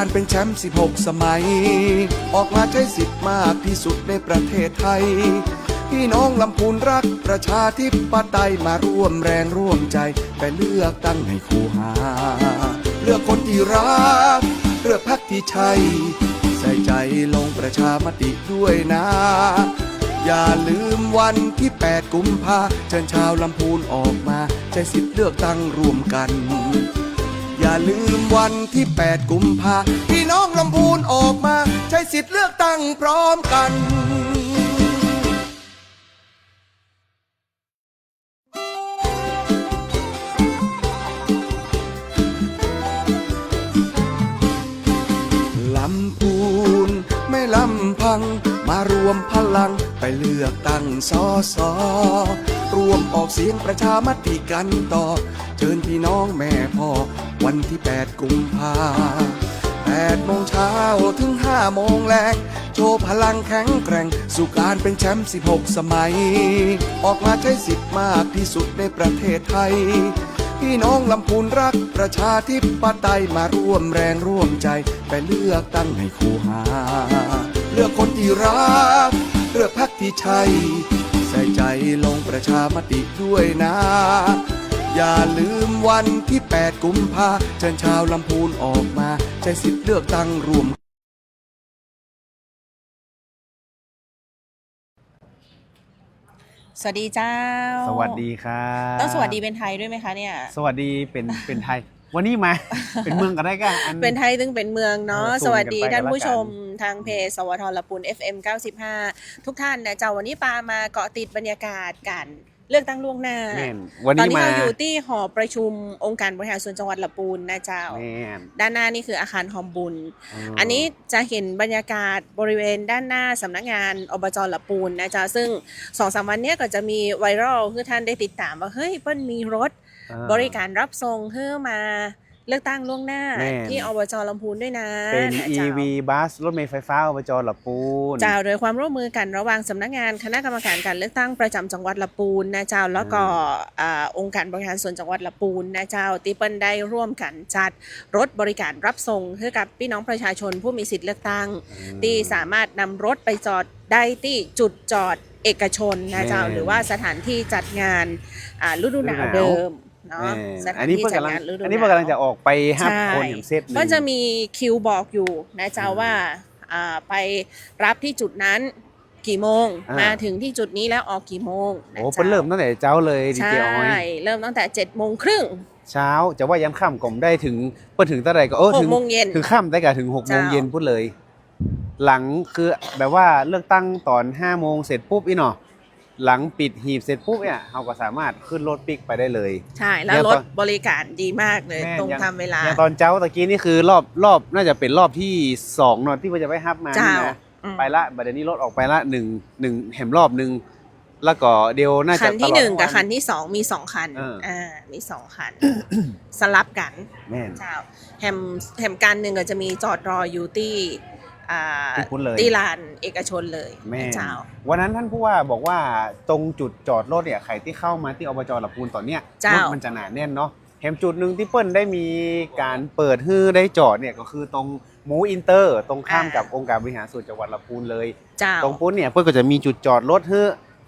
การเป็นแชมป์16 สมัยออกมาใช้สิทธิ์มากที่สุดในประเทศไทยพี่น้องลำพูนรักประชาธิปไตยมาร่วมแรงร่วมใจไปเลือกตั้งให้คูหาเลือกคนที่รักเลือกพรรคที่ใช่ใส่ใจลงประชามติด้วยนะอย่าลืมวันที่8 กุมภาเชิญชาวลำพูนออกมาใช้สิทธิ์เลือกตั้งร่วมกันอย่าลืมวันที่8 กุมภาพี่น้องลำพูนออกมาใช้สิทธิ์เลือกตั้งพร้อมกันลำพูนไม่ลำพังมารวมพลังไปเลือกตั้งสสรวมออกเสียงประชามติกันต่อเชิญพี่น้องแม่พ่อวันที่8 กุมภา8 โมงเช้าถึง5 โมงแลงโชว์พลังแข็งแกร่งสู่การเป็นแชมป์16 สมัยออกมาใช้สิทธิ์มากที่สุดในประเทศไทยพี่น้องลำพูนรักประชาธิปไตยมาร่วมแรงร่วมใจไปเลือกตั้งให้คูหาเลือกคนที่รักเลือกพรรคที่ใช่ใส่ใจลงประชามติด้วยนะอย่าลืมวันที่8 กุมภาเชิญชาวลำพูนออกมาใช้สิทธิ์เลือกตั้งร่วมสวัสดีเจ้าสวัสดีครับต้องสวัสดีเป็นไทยด้วยไหมคะเนี่ยสวัสดีเป็นไทยวันนี้มา เป็นเมืองกันได้กันเป็นไทยซึ่งเป็นเมืองเนาะสวัสดีท่านผู้ชมทางเพจสวทลปูน FM 95ทุกท่านนะเจ้าวันนี้ปามาเกาะติดบรรยากาศกันเลือกตั้งล่วงหน้าวันนี้เราอยู่ที่หอประชุมองค์การบริหารส่วนจังหวัดลำพูนนะเจ้าด้านหน้านี่คืออาคารหอมบุญอันนี้จะเห็นบรรยากาศบริเวณด้านหน้าสำนักงานอบจลำพูนนะเจ้าซึ่ง 2-3 วันนี้ก็จะมีไวรัลคือท่านได้ติดตามว่าเฮ้ยเปิ้ลมีรถบริการรับส่งเพื่อมาเลือกตั้งล่วงหน้าที่อบจลำพูนด้วยนะเป็น EV บัสรถเมล์ไฟฟ้าอบจลำพูนเจ้าโดยความร่วมมือกันระหว่างสำนักงานคณะกรรมการการเลือกตั้งประจำจังหวัดลำพูนนะเจ้าแล้วก็องค์การบริหารส่วนจังหวัดลำพูนนะเจ้าที่เปิ้ลได้ร่วมกันจัดรถบริการรับส่งให้กับพี่น้องประชาชนผู้มีสิทธิ์เลือกตั้งที่สามารถนำรถไปจอดได้ที่จุดจอดเอกชนนะเจ้าหรือว่าสถานที่จัดงานฤดูหนาวเดิมอันนี้เพื่อกำลังจะออกไปห้าคนอย่างเซตก็จะมีคิวบอกอยู่นะเจ้าว่าไปรับที่จุดนั้นกี่โมงมาถึงที่จุดนี้แล้วออกกี่โมงโอ้เป็นเริ่มตั้งแต่เจ้าเลยใช่เริ่มตั้งแต่7:30เช้าจะว่าย้ำค่ำก่อมได้ถึงเปิดถึงตั้งแต่ก็ถึง6 โมงเย็นถึงค่ำได้กับถึง6 โมงเย็นพูดเลยหลังคือแบบว่าเลือกตั้งตอน5 โมงเสร็จปุ๊บอีเนาะหลังปิดหีบเสร็จปุ๊บเนี่ยเราก็สามารถขึ้นรถปิกไปได้เลยใช่แล้วรถบริการดีมากเลยตรงทำเวลาอย่างตอนเจ้าตะกี้นี่คือรอบน่าจะเป็นรอบที่2เนาะที่ว่าจะไปฮับมานะไปละบัดนี้รถออกไปละ1แห่มรอบนึงแล้วก็เดียวน่าจะคันที่1กับคันที่2มี2คันมี2คันสลับกันเจ้าแฮมกันหนึ่งก็จะมีจอดรออยู่ที่ที่ลานเอกชนเลยเจ้าวันนั้นท่านผู้ว่าบอกว่าตรงจุดจอดรถเนี่ยใครที่เข้ามาที่อบจลำพูนตอนเนี้ยรถมันจะหนาแน่นเนาะแถมจุดหนึ่งที่เปิ้ลได้มีการเปิดให้ได้จอดเนี่ยก็คือตรงหมูอินเตอร์ตรงข้ามกับองค์การบริหารส่วนจังหวัดลำพูนเลยตรงปุ๊บเนี่ยเปิ้ลก็จะมีจุดจอดรถให้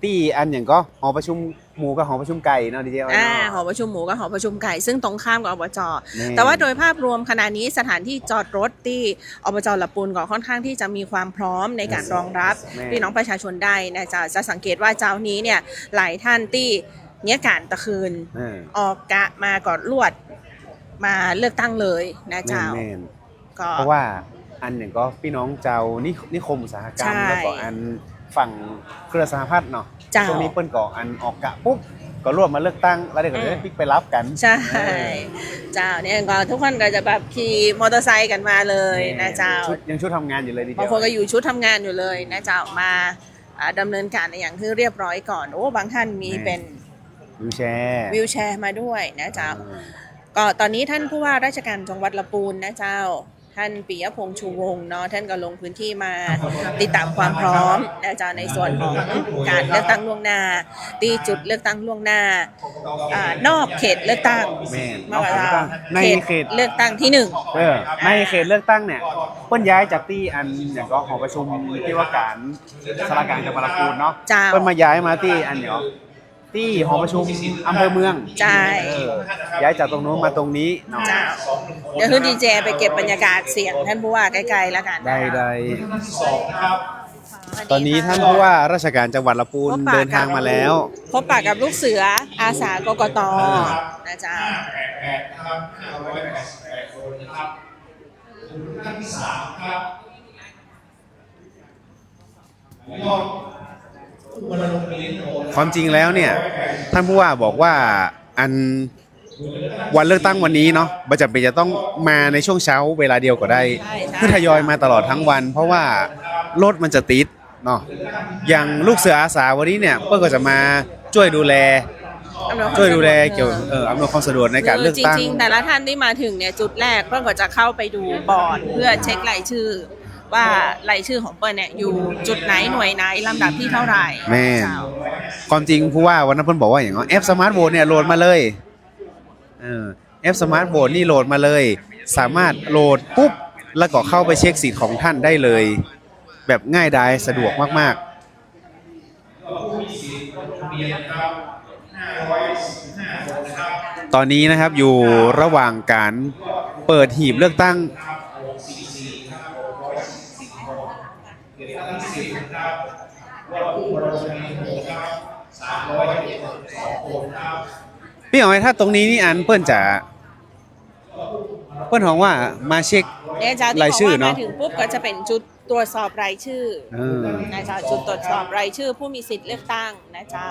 ที่อันอย่างก็หอประชุมหมูกับหอประชุมไก่เนาะดีเจหอประชุมหมูกับหอประชุมไก่ซึ่งตรงข้ามกับอบจแต่ว่าโดยภาพรวมขณะนี้สถานที่จอดรถที่อบจลำพูนก็ค่อนข้างที่จะมีความพร้อมในการรองรับพี่น้องประชาชนได้นะจะสังเกตว่าเจ้านี้เนี่ยหลายท่านที่เนี้ยการตะคืนออกกะมาก่อนลวดมาเลือกตั้งเลยนะเจ้าก็เพราะว่าอันอย่างก็พี่น้องเจ้านิคมอุตสาหกรรมแล้วก็อันฝั่งเครือสหพัฒน์เนาะช่วงนี้เปิ้ลก่ออันออกกะปุ๊บก็ร่วมมาเลือกตั้งแล้วเดี๋ยวก็ได้พลิกไปรับกันใช่เจ้าเนี่ยก็ทุกคนก็จะแบบขี่มอเตอร์ไซค์กันมาเลยนะเจ้ายังชุดทำงานอยู่เลยดิบางคนก็อยู่ชุดทำงานอยู่เลยนะเจ้ามาดำเนินการในอย่างที่เรียบร้อยก่อนโอ้บางท่านมีเป็นวิวแชร์มาด้วยนะเจ้าก็ตอนนี้ท่านผู้ว่าราชการจังหวัดลำพูนนะเจ้า ท่านปิยพงษ์ชูวงศ์เนาะท่านก็ลงพื้นที่มาติดตามความพร้อมนะจ๊ะในส่วนของการเลือกตั้งล่วงหน้าตีจุดเลือกตั้งล่วงหน้านอกเขตเลือกตั้ง แม่น มากกว่า ใน เข เข ต ต เลือกตั้งที่หนึ่ง ในเขตเลือกตั้งเนี่ยเพิ่นย้ายจากที่อันอย่างก็หอประชุมที่ว่าการสารกลางจังหวัดลำพูนเนาะ เจ้า เพิ่นมาย้ายมาที่อันเนาะที่หอประชุมอำเภอเมือง ใช่ ย้ายจากตรงนู้นมาตรงนี้เนาะ เจ้าเดี๋ยวขึ้นดีเจไปเก็บบรรยากาศเสียงท่านผู้ว่าใกล้ๆแล้วกัน ได้ตอนนี้ท่านผู้ว่าราชการจังหวัดลำพูนเดินทางมาแล้ว พบปะกับลูกเสืออาสากกตนะจ๊ะ ความจริงแล้วเนี่ยท่านผู้ว่าบอกว่าอันวันเลือกตั้งวันนี้เนาะไม่จำเป็นจะต้องมาในช่วงเช้าเวลาเดียวก็ได้คือทยอยมาตลอดทั้งวัน เพราะว่ารถมันจะติดเนาะอย่างลูกเสืออาสาวันนี้เนี่ยเพื่อก็จะมาช่วยดูแลเกี่ยวอำนวยความสะดวกในการเลือกตั้ง จริงๆแต่ละท่านที่มาถึงเนี่ยจุดแรกเพื่อนก็จะเข้าไปดูบอร์ดเพื่อเช็ครายชื่อ ว่ารายชื่อของเปิ้ลเนี่ยอยู่จุดไหนหน่วยไหนลำดับที่เท่าไหร่ แม่ความจริงผู้ว่าวันนั้นเพิ่นบอกว่าอย่างเงี้ยแอปสมาร์ทโหวตเนี่ยโหลดมาเลยแอปสมาร์ทโหวตนี่โหลดมาเลย สามารถโหลดปุ๊บแล้วก็เข้าไปเช็คสิทธิ์ของท่านได้เลย แบบง่ายดายสะดวกมากๆตอนนี้นะครับอยู่ระหว่างการเปิดหีบเลือกตั้งพี่อ๋อยถ้าตรงนี้นี่อันเปิ้นจะเปิ้นหองว่ามาเช็ค เนี่ยจ้าที่ ราย บอก ชื่อ ว่า เนอะ มาถึงปุ๊บก็จะเป็นจุดตรวจสอบรายชื่อนะเจ้าจุดตรวจสอบรายชื่อผู้มีสิทธิ์เลือกตั้งนะเจ้า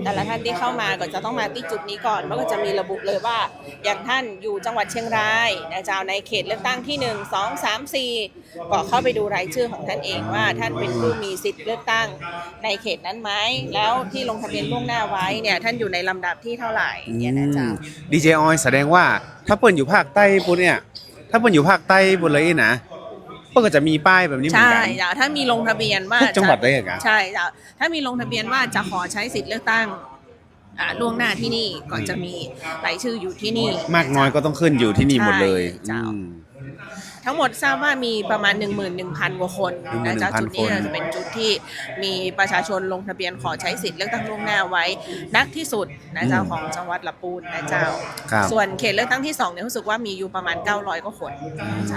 แต่ละท่านที่เข้ามาก็จะต้องมาที่จุดนี้ก่อนแล้วก็จะมีระบุเลยว่าอย่างท่านอยู่จังหวัดเชียงรายนะเจ้าในเขตเลือกตั้งที่1 2 3 4ก็เข้าไปดูรายชื่อของท่านเองว่าท่านเป็นผู้มีสิทธิ์เลือกตั้งในเขตนั้นไหมแล้วที่ลงทะเบียนล่วงหน้าไว้เนี่ยท่านอยู่ในลำดับที่เท่าไหร่เนี่ยนะเจ้า ดีเจออยแสดงว่าถ้าเปิ้นอยู่ภาคใต้ปุ๊บเนี่ยถ้าเปิ้นอยู่ภาคใต้ปุ๊บเลยนะเปิ้นก็จะมีป้ายแบบนี้เหมือน ใช่ กัน จ้ะถ้ามีลงทะเบียนว่า ทุกจังหวัดเลยเหรอ ใช่จ้ะถ้ามีลงทะเบียนว่าจะขอใช้สิทธิ์เลือกตั้งล่วงหน้าที่นี่ก็จะมีรายชื่ออยู่ที่นี่ มากน้อยก็ต้องขึ้นอยู่ที่นี่หมดเลย ใช่เจ้า ทั้งหมดทราบว่ามีประมาณ 11,000 กว่าคนนะจ๊ะ 11,000 จุดนี้ คน จะเป็นจุดที่มีประชาชนลงทะเบียนขอใช้สิทธิ์เลือกตั้งล่วงหน้าไว้นักที่สุดนะเจ้าของจังหวัดลำพูนนะเจ้า ครับ ส่วนเขตเลือกตั้งที่2เนี่ยรู้สึกว่ามีอยู่ประมาณ900 กว่าคนนะเ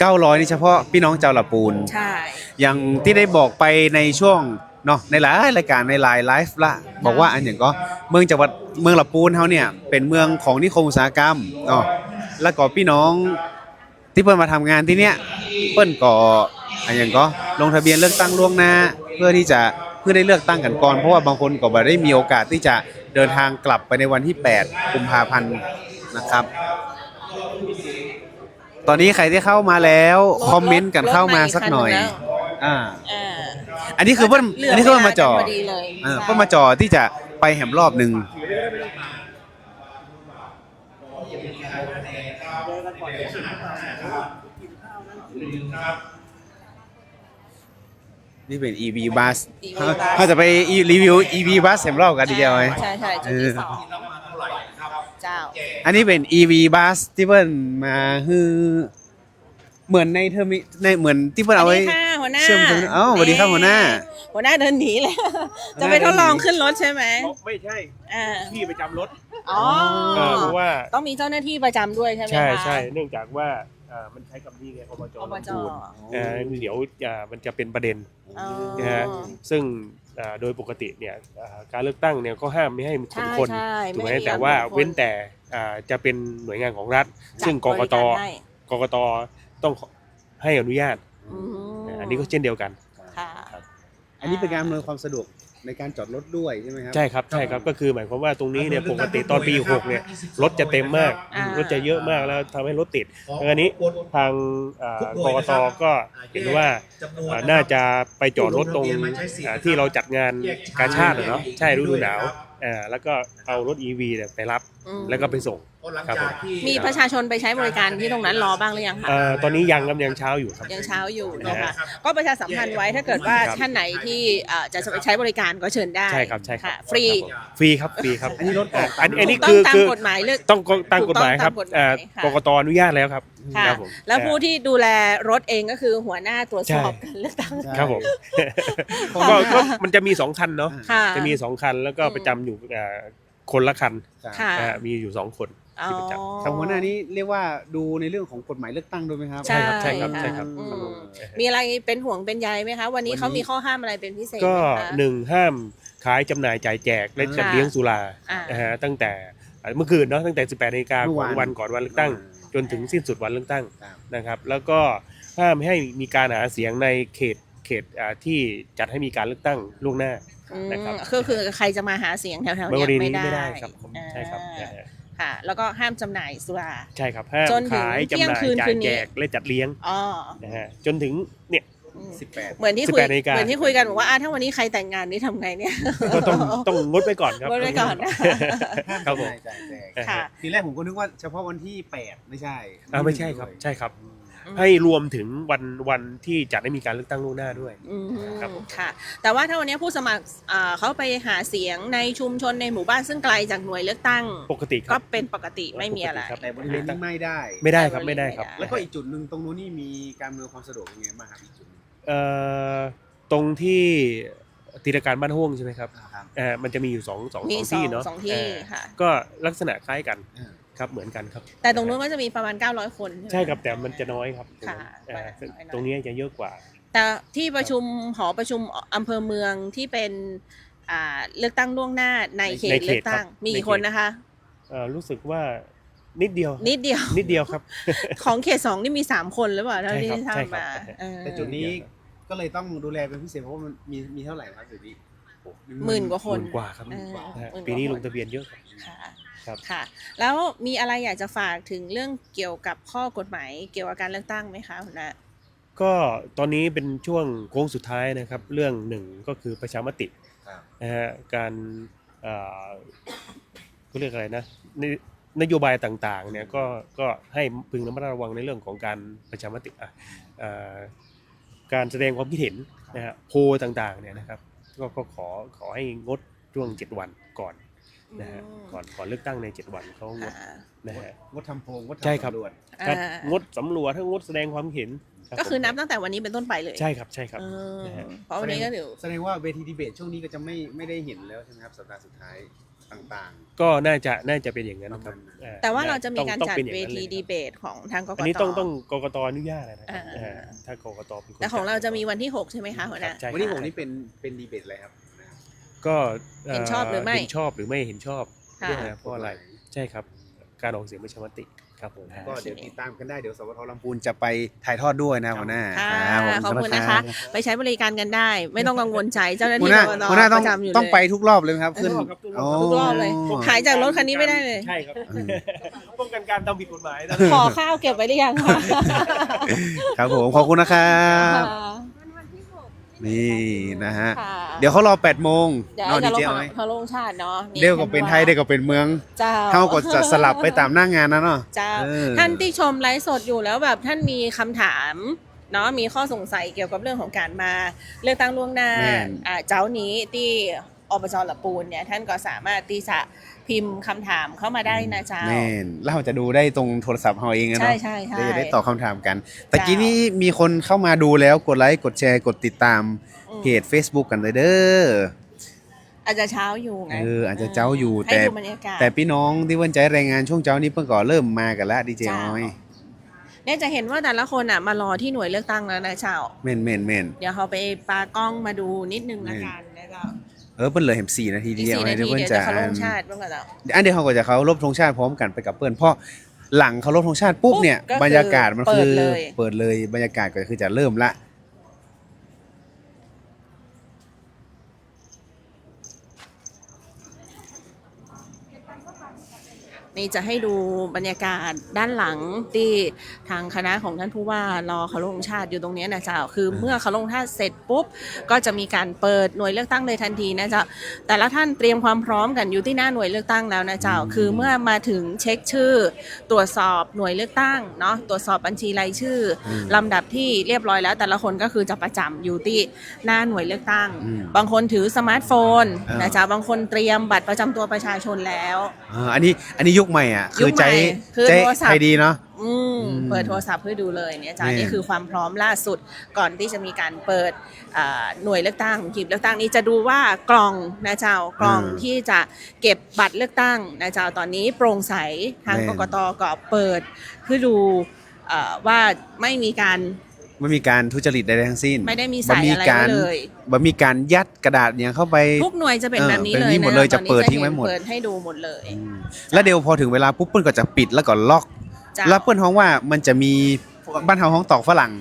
จ้า 900นี่เฉพาะพี่น้องเจ้าละปูน ใช่ อย่างที่ได้บอกไปในช่วงเนาะในหลายรายการในไลน์ไลฟ์ละบอกว่าอันอย่างก็เมืองจังหวัดเมืองละปูนเฮาเนี่ยเป็นเมืองของนิคมอุตสาหกรรมเนาะแล้วก็พี่น้องที่เพิ่นมาทำงานที่เนี้ยเปิ้นก็อันอย่างก็ลงทะเบียนเลือกตั้งล่วงหน้าเพื่อได้เลือกตั้งกันก่อนเพราะว่าบางคนก็บ่ได้มีโอกาสที่จะเดินทางกลับไปในวันที่8กุมภาพันธ์นะครับตอนนี้ใครที่เข้ามาแล้วคอมเมนต์กันเข้ามาสักหน่อยอันนี้คือเพิ่นมาจ่อ พอดีเลย เพิ่นมาจ่อที่จะไปแหมรอบหนึ่งนี่เป็น EV bus เขาจะไปรีวิว EV bus แหมรอบกันดีเดียวไหม ใช่ใช่จุดที่2เจ้า อันนี้เป็น EV bus ที่เพิ่นมาฮือเหมือนในเทอร์มิในเหมือนที่เพิ่นเอาไว้ หัวหน้า เชื่อมถึงสวัสดีครับหัวหน้า หัวหน้าเดินหนีเลย จะไปทดลองขึ้นรถใช่ไหม ไม่ใช่ อ่า ที่ประจำรถ อ๋อ เพราะว่า ต้องมีเจ้าหน้าที่ประจำด้วยใช่ไหมคะ ใช่ใช่เนื่องจากว่ามันใช้กับนี่ไงอบจ อบจ ลำพูนเดี๋ยวมันจะเป็นประเด็น อ๋อ นะฮะซึ่งโดยปกติเนี่ยการเลือกตั้งเนี่ยก็ห้ามไม่ให้ขนคน ใช่ ถูกไหม ไม่ให้ แต่ว่า คน เว้นแต่จะเป็นหน่วยงานของรัฐ ซึ่งกกต จัดบริารให้ กกตต้องให้อนุญาต อืม อันนี้ก็เช่นเดียวกัน ค่ะ อันนี้เป็นการอำนวยความสะดวกในการจอดรถด้วยใช่ไหมครับ ใช่ครับใช่ครับก็คือหมายความว่าตรงนี้เนี่ยปกติตอนปี6เนี่ยรถจะเต็มมาก อ่าร ถจะเยอะมากแล้วทำให้รถติดอันนี้ทางกกตก็เห็นว่าน่าจะไปจอดรถตรงที่เราจัดงานกาชาติเนาะใช่ฤดูหนาว แล้วก็เอารถ EV เนี่ยไปรับ อืม แล้วก็ไปส่ง หลัง ครับผ จาก ม ที่ มีประชาชนไปใช้บริการที่ตรงนั้นรอบ้างหรือยังคะ ตอนนี้ยังครับยังเช้าอยู่ครับ ยังเช้าอยู่นะคะก็ประชาสัมพันธ์ไว้ถ้าเกิดว่า ครับ ท่านไหนที่จะไปใช้บริการก็เชิญได้ ใช่ครับใช่ครับ ะฟรี ฟรีครับฟรีครับ อันนี้รถออก อันนี้ ต้อ คื ง อ ตาม คือก ฎหมายเลือก ต้องตามกฎหมายครับ ถูกต้องตามกฎหมายค่ะ กกตอนุญาตแล้วครับ ค่ะ ครับผม แล้วผู้ที่ดูแลรถเองก็คือหัวหน้าตรวจสอบการเลือกตั้ง ครับผม ค่ะ ก็มันจะมี2คันเนาะ ค่ะ จะมี2คันแล้วก็ประจำอยู่คนละคัน ค่ะ มีอยู่2คนที่ประจำ ทางหัวหน้านี้เรียกว่าดูในเรื่องของกฎหมายเลือกตั้งด้วยไหมครับ ใช่ ใช่ครับใช่ครับ อืม ครับผม มีอะไรเป็นห่วงเป็นใยไหมคะ วันนี้ วันนี้ เขามีข้อห้ามอะไรเป็นพิเศษ ก็ ไหมคะ 1ห้ามขายจำหน่ายจ่ายแจกและจัด ค่ะ เลี้ยงสุรา อ่า นะฮะตั้งแต่เมื่อคืนเนาะตั้งแต่ 18 นาฬิกา เมื่อ ข วา อน งวันก่อนวันเลือกตั้ง จนถึงสิ้นสุดวันเลือกตั้ง ครับ นะครับแล้วก็ห้ามให้มีการหาเสียงในเขตที่จัดให้มีการเลือกตั้งล่วงหน้า อืม นะครับ คือใครจะมาหาเสียงแถวๆ บ เนี้ย ริเวณ ไม่ นี้ ได้ ไม่ได้ครับผม อ่า ใช่ครับนะฮะ ค่ะ แล้วก็ห้ามจำหน่ายสุรา ใช่ครับห้าม จนถึง ขาย เที่ จำ ยง หน่าย คืน จ่า คื ย นนี้ แจกและจัดเลี้ยง อ๋อ นะฮะจนถึงเนี่ย อืม 18 เหมือนที่คุย 18 นาฬิกา เหมือนที่คุยกันบอกว่าถ้าวันนี้ใครแต่งงานนี่ทำไงเนี่ย ก็ต้องงดไว้ก่อนครับ งดไว้ก่อน ครับผม จ่ายแจก ค่ะ ทีแรกผมก็นึกว่าเฉพาะวันที่ 8 ไม่ใช่ ไม่ใช่ครับใช่ครับ อืม ให้รวมถึงวันที่จัดให้มีการเลือกตั้งล่วงหน้าด้วย อืม ครับผม ค่ะ แต่ว่าถ้าวันนี้ผู้สมัครเขาไปหาเสียงในชุมชนในหมู่บ้านซึ่งไกลจากหน่วยเลือกตั้ง ปกติค ก็ รับ เป็นปกติไม่มีอะไร ปกติครับ แต่บริเวณนี้ไม่ได้ ไม่ได้ครับไม่ได้ครับ แล้วก็อีกจุดหนึ่งตรงนู้นนี่มีการอำนวยความสะดวกยังไงบ้างครับอีกจุดหนึง ตรงที่ตีรการบ้านห้วงใช่ไหมครับ ครับ มันจะมีอยู่สอง มี ที่เนาะ สองที่ค่ะ ก็ลักษณะคล้ายกัน อ่า ครับเหมือนกันครับ แต่ตรงนู้นก็จะมีประมาณ 900 คนไหม ใช่ครับแต่มันจะน้อยครับ ค่ะ เอ่อ น้อยๆ ตรงนี้จะเยอะกว่า แต่ที่ประชุมหอประชุมอำเภอเมืองที่เป็นเลือกตั้งล่วงหน้าในเขต ในเขต เลือกตั้ง ครับ มี ใน กี่ เขต คนนะคะ รู้สึกว่านิดเดียว นิดเดียว นิดเดียวครับ ของเขต 2 นี่มี 3 คนหรือเปล่าเท่าที่ ใช่ครับ ทราบมา ใช่ครับ เออ แต่จุดนี้ก็เลยต้องดูแลเป็นพิเศษเพราะว่ามันมีเท่าไหร่ครับจุดนี้ หมื่นกว่าคน หมื่นกว่าครับ เออ นะฮะ หมื่นกว่า ปีนี้ คน ลงทะเบียนเยอะครับ ค่ะ ครับ ค่ะ แล้วมีอะไรอยากจะฝากถึงเรื่องเกี่ยวกับข้อกฎหมายเกี่ยวกับการเลือกตั้งไหมคะคุณณะ ก็ตอนนี้เป็นช่วงโค้งสุดท้ายนะครับ เรื่องหนึ่งก็คือประชามติ ครับ นะฮะการเขาเรียกอะไรนะนโยบายต่างๆเนี่ยก็ให้พึงระมัดระวังในเรื่องของการประชามติการแสดงความคิดเห็นนะฮะโพลต่างๆเนี่ยนะครับก็ขอให้งดช่วง7 วันก่อนนะฮะก่อนเลือกตั้งใน7 วันเขางด อ่า นะฮะ งดทำโพลงด ใช่ ทำ ครับ สำรวจ ครับ อ่าง ดสำรวจทั้งงดแสดงความเห็นรับ ก็คือ ผม นับตั้งแต่วันนี้เป็นต้นไปเลย ใช่ครับใช่ครับ เออ นะฮะ เพราะวันนี้ก็เดี๋ยว แสดงว่าเวทีดีเบตช่วงนี้ก็จะไม่ได้เห็นแล้วใช่ไหมครับสัปดาห์สุดท้ายต่าง ก็น่าจะเป็นอย่างนั้นครับ ประมาณนั้น อ่ แต่ว่าเราจะมีการ ต้อง จัด ป็นอย่ เว งนั้น ที ลยครับ ดีเบตของทางกกต อันนี้ต้องกกตอนุญาตนะครับ อ่า ถ้ากกตเป็นคน แต่ของเรา ด จะมีวันที่ 6 ใช่ไหมคะหัวห ครั น้า บใช่ ๆ วันนี้ผมนี่เป็นดีเบตอะไรครับ ก็ เห็นชอบหรือไม่ เห็นชอบหรือไม่เห็นชอบ ค่ะ เพราะอะไรใช่ครับ การออกเสียงประชามติครับผม ก็เดี๋ยวติดตามกันได้เดี๋ยวสวทลำพูนจะไปถ่ายทอดด้วยนะหัวหน้า ค่ะ รับผม ขอบคุณ รั นะคะ ไปใช้บริการกันได้ ไม่ต้องกังวลใจเจ้าหน้า หัว ที่ หน้าก กต หัวหน้า ป ต้อง ระจำอยู่ ต้อง เลย ไปทุกรอบเลยไหมครับขึ้น ทุกรอบเลย หายจากรถคันนี้ไม่ได้เลย ใช่ครับ อืม ป้องกันการทำผิดกฎหมายนะ ขอข้าวเก็บไว้หรือยังคะ ครับผมขอบคุณนะครับ ค่ะ นี่นะฮะ ค่ะ เดี๋ยวเขารอ8 โมง เดี๋ยว เนาะดี จะล เจ ง เอาไหม เขาลงชาติเนาะนี่ เรียกก็เป็นไทยเรียกก็เป็นเมือง เจ้า เท่าก็จะสลับไปตามหน้างานนะเนาะ เจ้า เออ ท่านที่ชมไลฟ์สดอยู่แล้วแบบท่านมีคำถามเนาะมีข้อสงสัยเกี่ยวกับเรื่องของการมาเลือกตั้งล่วงหน้า แม่น เจ้านี้ที่อบจละปูนเนี่ยท่านก็สามารถที่จะพิมพ์คำถามเข้ามาได้นะเจ้า แม่นแล้วเราจะดูได้ตรงโทรศัพท์เราเองนะ ใช่ เนาะ ใช่ใช่ เดี๋ยวจะได้ตอบคำถามกันแต่กี้นี้มีคนเข้ามาดูแล้วกดไลค์กดแชร์กดติดตามเพจ Facebook กันเลยเด้อ อาจจะเช้าอยู่ไง อาจจะเจ้าอยู่ ให้ แต่ ดูบรรยากาศ แต่พี่น้องที่เพิ่นใจรายงานช่วงเจ้านี้เพิ่งก่อเริ่มมากันแล้วดีเจ จ้า น้อย เนี่ยจะเห็นว่าแต่ละคนอ่ะมารอที่หน่วยเลือกตั้งแล้วนะเช้า เม่นเม่นเม่น เดี๋ยวเขาไปปากล้องมาดูนิดนึงละกันนะเจ้า เพิ่นเหลือเห็น4 นาที อีก เดียว 4 นาที เพิ่น เดี๋ยว จะ จะเขาลงชาติบ้างกันเจ้า อันเดียวเขาก็จะเขารบธงชาติพร้อมกันไปกับเปิ้นเพราะหลังเขารบธงชาติปุ๊บเนี่ย ก็คือบ รรยากาศมันคือ เปิดเลย บรรยากาศก็คือจะเริ่มละ นี่จะให้ดูบรรยากาศด้านหลังที่ทางคณะของท่านผู้ว่ารอเคารพธงชาติอยู่ตรงนี้นะเจ้าคือเมื่อเคารพธงชาติเสร็จปุ๊บก็จะมีการเปิดหน่วยเลือกตั้งเลยทันทีนะเจ้าแต่ละท่านเตรียมความพร้อมกันอยู่ที่หน้าหน่วยเลือกตั้งแล้วนะเจ้าคือเมื่อมาถึงเช็คชื่อตรวจสอบหน่วยเลือกตั้งเนาะตรวจสอบบัญชีรายชื่อลำดับที่เรียบร้อยแล้วแต่ละคนก็คือจะประจำอยู่ที่หน้าหน่วยเลือกตั้งบางคนถือสมาร์ทโฟนนะเจ้าบางคนเตรียมบัตรประจำตัวประชาชนแล้วอันนี้ยุคใหม่อ่ะคือใจดีเนาะเปิดโทรศัพท์เพื่อดูเลยเนี่ยจ้านี่คือความพร้อมล่าสุดก่อนที่จะมีการเปิดหน่วยเลือกตั้งหีบเลือกตั้งนี้จะดูว่ากล่องนะเจ้ากล่องที่จะเก็บบัตรเลือกตั้งนะเจ้าตอนนี้โปร่งใสทางกกต.ก็เปิดเพื่อดูว่าไม่มีการทุจริตใดๆทั้งสิ้นไม่ได้มีใส่อะไรเลยมีการยัดกระดาษอย่างเข้าไปทุกหน่วยจะเป็นแบบนี้เลยหมดเลยจะเปิดทิ้งไว้หมดเปิดให้ดูหมดเลยแล้วเดี๋ยวพอถึงเวลาปุ๊บเปิ้ลก็จะปิดแล้วก็ล็อกแล้วเปิ้ลฮ้องว่ามันจะมีบ้านเฮาฮ้องตอกฝรั่ง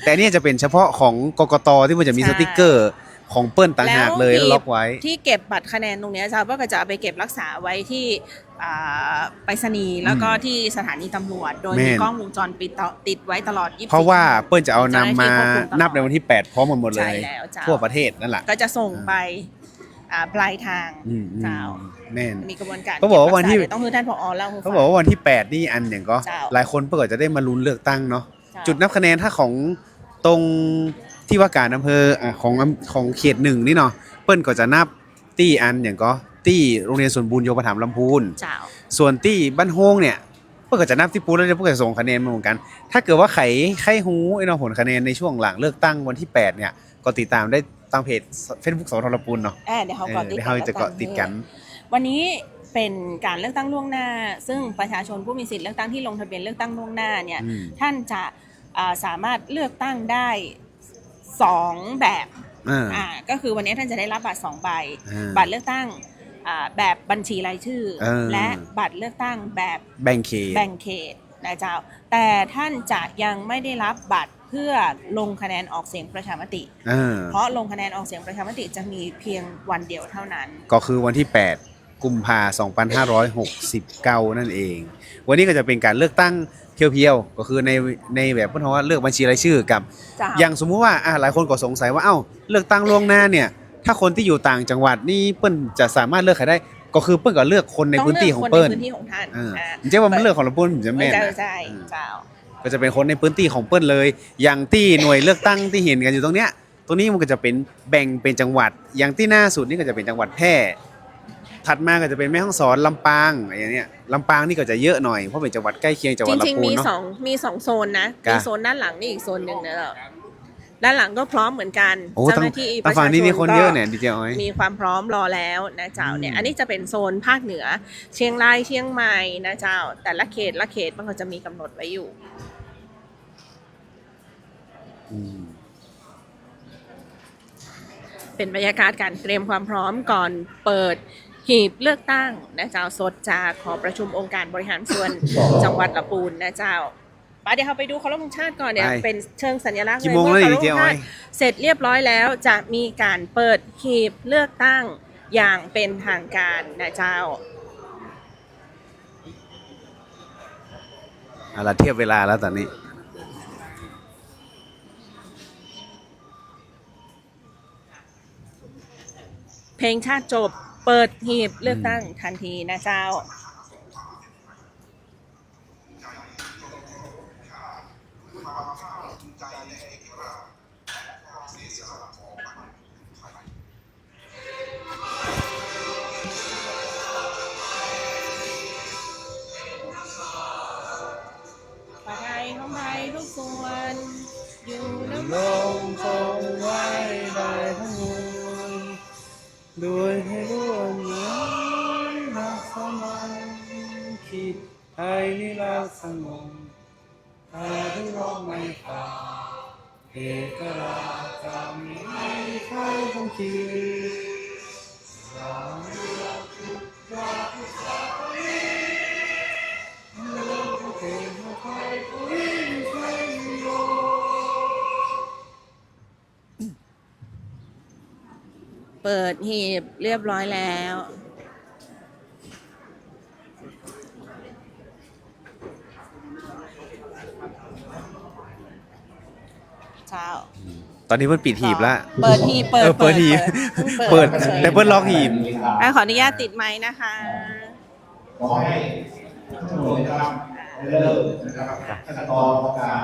แต่นี่จะเป็นเฉพาะของกกต.ที่มันจะมีสติ๊กเกอร์ของเปิ้ลต่างหากเลยล็อกไว้ที่เก็บบัตรคะแนนตรงนี้ชาวบ้านก็จะเอาไปเก็บรักษาไว้ที่ไปรษณีย์แล้วก็ที่สถานีตำรวจโดยมีกล้องวงจรปิดติดไว้ตลอด24 เพราะว่าเปิ้ลจะเอานำมานับในวันที่8พร้อมหมดเลยทั่วประเทศนั่นแหละก็จะส่งไปปลายทางเจ้าแม่นมีกระบวนการเขาบอกว่าวันที่ต้องคือท่านผอ.เล่าเขาบอกว่าวันที่8นี่อันอย่างก็หลายคนเพื่อจะได้มาลุ้นเลือกตั้งเนาะจุดนับคะแนนถ้าของตรงที่ว่าการอำเภอของเขต1นี่เนาะเปิ้ลก็จะนับตี้อันอย่างก็ตี้โรงเรียนสวนบุญโยปถัมภ์ลำพูนส่วนตี้บ้านโฮงเนี่ยเปิ้ลก็จะนับที่ปูแล้วเพื่อจะส่งคะแนนมาเหมือนกันถ้าเกิดว่าใครฮู้ไอ้น้องผลคะแนนในช่วงหลังเลือกตั้งวันที่8เนี่ยก็ติดตามได้ทางเพจ Facebook สทลำพูนเนาะเดี๋ยวเขาจะเกาะติดกันวันนี้เป็นการเลือกตั้งล่วงหน้าซึ่งประชาชนผู้มีสิทธิ์เลือกตั้งที่ลงทะเบียนเลือกตั้งล่วงหน้าเนี่ยท่านจะสามารถเลือกตั้งได้2แบบก็คือวันนี้ท่านจะได้รับบัตร2ใบบัตรเลือกตั้งแบบบัญชีรายชื่อและบัตรเลือกตั้งแบบแบ่งเขตนะเจ้าแต่ท่านจะยังไม่ได้รับบัตรเพื่อลงคะแนนออกเสียงประชามติเพราะลงคะแนนออกเสียงประชามติจะมีเพียงวันเดียวเท่านั้นก็คือวันที่8กุมภาพันธ์2569นั่นเองวันนี้ก็จะเป็นการเลือกตั้งเพียวๆก็คือในแบบเพิ่นว่าเลือกบัญชีรายชื่อกับอย่างสมมุติว่าหลายคนก็สงสัยว่าเลือกตั้งล่วงหน้าเนี่ยถ้าคนที่อยู่ต่างจังหวัดนี่เปิ้ลจะสามารถเลือกใครได้ก็คือเปิ้ลก็เลือกคนในพื้นที่ของเปิ้ลใช่ว่ามันเลือกของเราเปิ้ลจะแม่นใช่เจ้าก็จะเป็นคนในพื้นที่ของเปิ้ลเลยอย่างที่หน่วยเลือกตั้งที่เห็นกันอยู่ตรงเนี้ยตัวนี้มันก็จะเป็นแบ่งเป็นจังหวัดอย่างที่หน้าสุดนี่ก็จะเป็นจังหวัดแพร่ถัดมาก็จะเป็นแม่ฮ่องสอนลำปางอย่างเนี้ยลำปางนี่ก็จะเยอะหน่อยเพราะเป็นจังหวัดใกล้เคียงจังหวัดลำพูนเนาะมี2โซนนะมีโซนด้านหลังนี่อีกโซนนึงนะด้านหลังก็พร้อมเหมือนกันเจ้าหน้าที่ประชาชนคนเยอะเนี่ยดีเจอ้อยมีความพร้อมรอแล้วนะเจ้าเนี่ยอันนี้จะเป็นโซนภาคเหนือเชียงรายเชียงใหม่นะเจ้าแต่ละเขตมันก็จะมีกำหนดไว้อยู่เป็นบรรยากาศการเตรียมความพร้อมก่อนเปิดหีบเลือกตั้งนะเจ้าสดจากหอประชุมองค์การบริหารส่วนจังหวัดลำพูนนะเจ้าเดี๋ยวเราไปดูเคารพธงชาติก่อนเนี่ยเป็นเชิงสัญลักษณ์เลยเมื่อเคารพธงชาติเสร็จเรียบร้อยแล้วจะมีการเปิดหีบเลือกตั้งอย่างเป็นทางการนะเจ้าเราเทียบเวลาแล้วตอนนี้เพลงชาติจบเปิดหีบเลือกตั้งทันทีนะเจ้าทุกส่วนอยู่น้ำลงคงไว้ได้ทั้งมวลด้วยให้ร่วมนั้นรักสมันคิดไทยนี่รักสงบถ้าได้ร้องไม่ฟังเอกราชจำให้ใครคงคิดเราเลือกทุกรักทุกสายเปิดหีบเรียบร้อยแล้ว เจ้า ตอนนี้เพิ่นปิดหีบแล้ว เปิดหีบเปิด เปิดหีบเปิดแต่เพิ่นล็อกหีบ ขออนุญาตติดไมค์นะคะ ขอให้ทุกคนนะครับเริ่มนะครับขั้นตอนของการ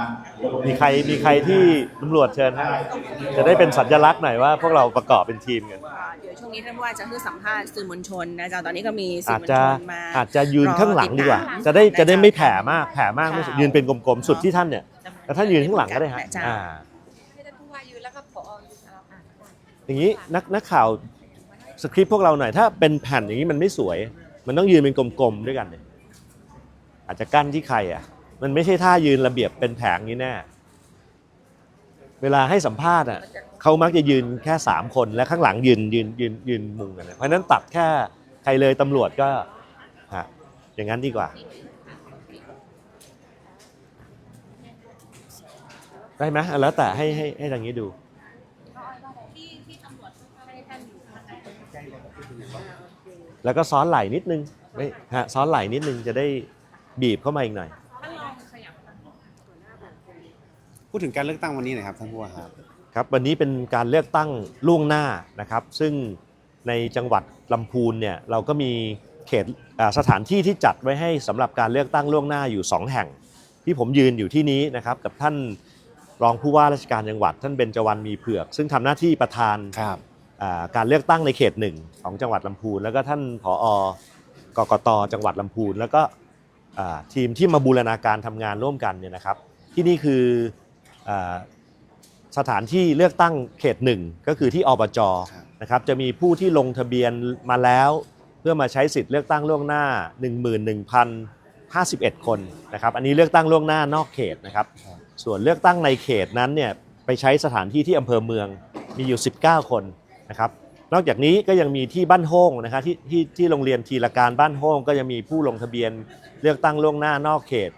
ลง มีใครที่ตำรวจเชิญฮะจะได้เป็นสัญลักษณ์หน่อยว่าพวกเราประกอบเป็นทีมกัน เดี๋ยวช่วงนี้ท่านผู้ว่าจะให้สัมภาษณ์สื่อมวลชนนะจ๊ะตอนนี้ก็มีสื่อ อาจ มวล จะ ชนมา อาจจะยืนข้างหลังดีกว่า จะได้ไม่แผ่มากไม่สุดยืนเป็นกลมๆสุดที่ท่านเนี่ยแต่ท่านยืนข้างหลังก็ได้ฮะ จ้ะ ให้ท่านผู้ว่ายืนแล้วก็ผอยืนเอาอ่านก่อน อย่างนี้นักข่าวสคริปต์พวกเราหน่อยถ้าเป็นแผ่นอย่างนี้มันไม่สวย มันต้องยืนเป็นกลมๆด้วยกันเนี่ยอาจจะกั้นที่ใครอ่ะมันไม่ใช่ท่ายืนระเบียบเป็นแผงนี้แน่เวลาให้สัมภาษณ์อ่ะเขามักจะยืนแค่3คนและข้างหลังยืนมุงกันเพราะฉะนั้นตัดแค่ใครเลยตำรวจก็ฮะอย่างนั้นดีกว่าได้ไหมแล้วแต่ให้ทางนี้ดูแล้วก็ซ้อนไหล่นิดนึงไม่ฮะซ้อนไหล่นิดนึงจะได้บีบเข้ามาอีกหน่อย พูดถึงการเลือกตั้งวันนี้หน่อยครับท่านผู้ว่าครับ ครับวันนี้เป็นการเลือกตั้งล่วงหน้านะครับซึ่งในจังหวัดลำพูนเนี่ยเราก็มีเขตสถานที่ที่จัดไว้ให้สำหรับการเลือกตั้งล่วงหน้าอยู่2แห่งที่ผมยืนอยู่ที่นี้นะครับกับท่านรองผู้ว่าราชการจังหวัดท่านเบญจวรรณมีเผือกซึ่งทำหน้าที่ประธาน ครับ การเลือกตั้งในเขต1ของจังหวัดลำพูนแล้วก็ท่านผอกกตจังหวัดลำพูนแล้วก็ทีมที่มาบูรณาการทำงานร่วมกันเนี่ยนะครับที่นี่คือสถานที่เลือกตั้งเขต1ก็คือที่อบจนะครับจะมีผู้ที่ลงทะเบียนมาแล้วเพื่อมาใช้สิทธิ์เลือกตั้งล่วงหน้า 11,051 คนนะครับอันนี้เลือกตั้งล่วงหน้านอกเขตนะครับส่วนเลือกตั้งในเขตนั้นเนี่ยไปใช้สถานที่ที่อำเภอเมืองมีอยู่19คนนะครับนอกจากนี้ก็ยังมีที่บ้านโฮ่งนะครับที่โรงเรียนทีละการบ้านโฮ่งก็จะมีผู้ลงทะเบียนเลือกตั้งล่วงหน้านอกเขต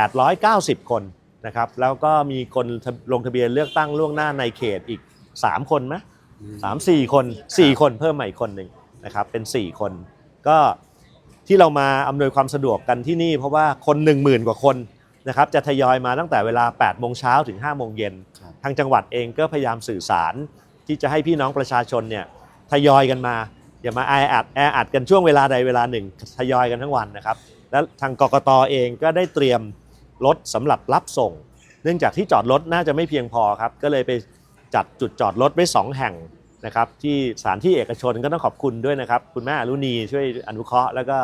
890 คนนะครับแล้วก็มีคนลงทะเบียนเลือกตั้งล่วงหน้าในเขตอีก3คนไหม3-4 คน4คนเพิ่มมาอีกคนหนึ่งนะครับเป็น4คนก็ที่เรามาอำนวยความสะดวกกันที่นี่เพราะว่าคน 10,000 กว่าคนนะครับจะทยอยมาตั้งแต่เวลา 8 โมงเช้าถึง 5 โมงเย็นทางจังหวัดเองก็พยายามสื่อสารที่จะให้พี่น้องประชาชนเนี่ยทยอยกันมาอย่ามาแออัดกันช่วงเวลาใดเวลาหนึ่งทยอยกันทั้งวันนะครับแล้วทางกกตเองก็ได้เตรียมรถสำหรับรับส่งเนื่องจากที่จอดรถน่าจะไม่เพียงพอครับก็เลยไปจัดจุดจอดรถไว้2แห่งนะครับที่สถานที่เอกชนก็ต้องขอบคุณด้วยนะครับคุณแม่อรุณีช่วยอนุเคราะห์แล้วก็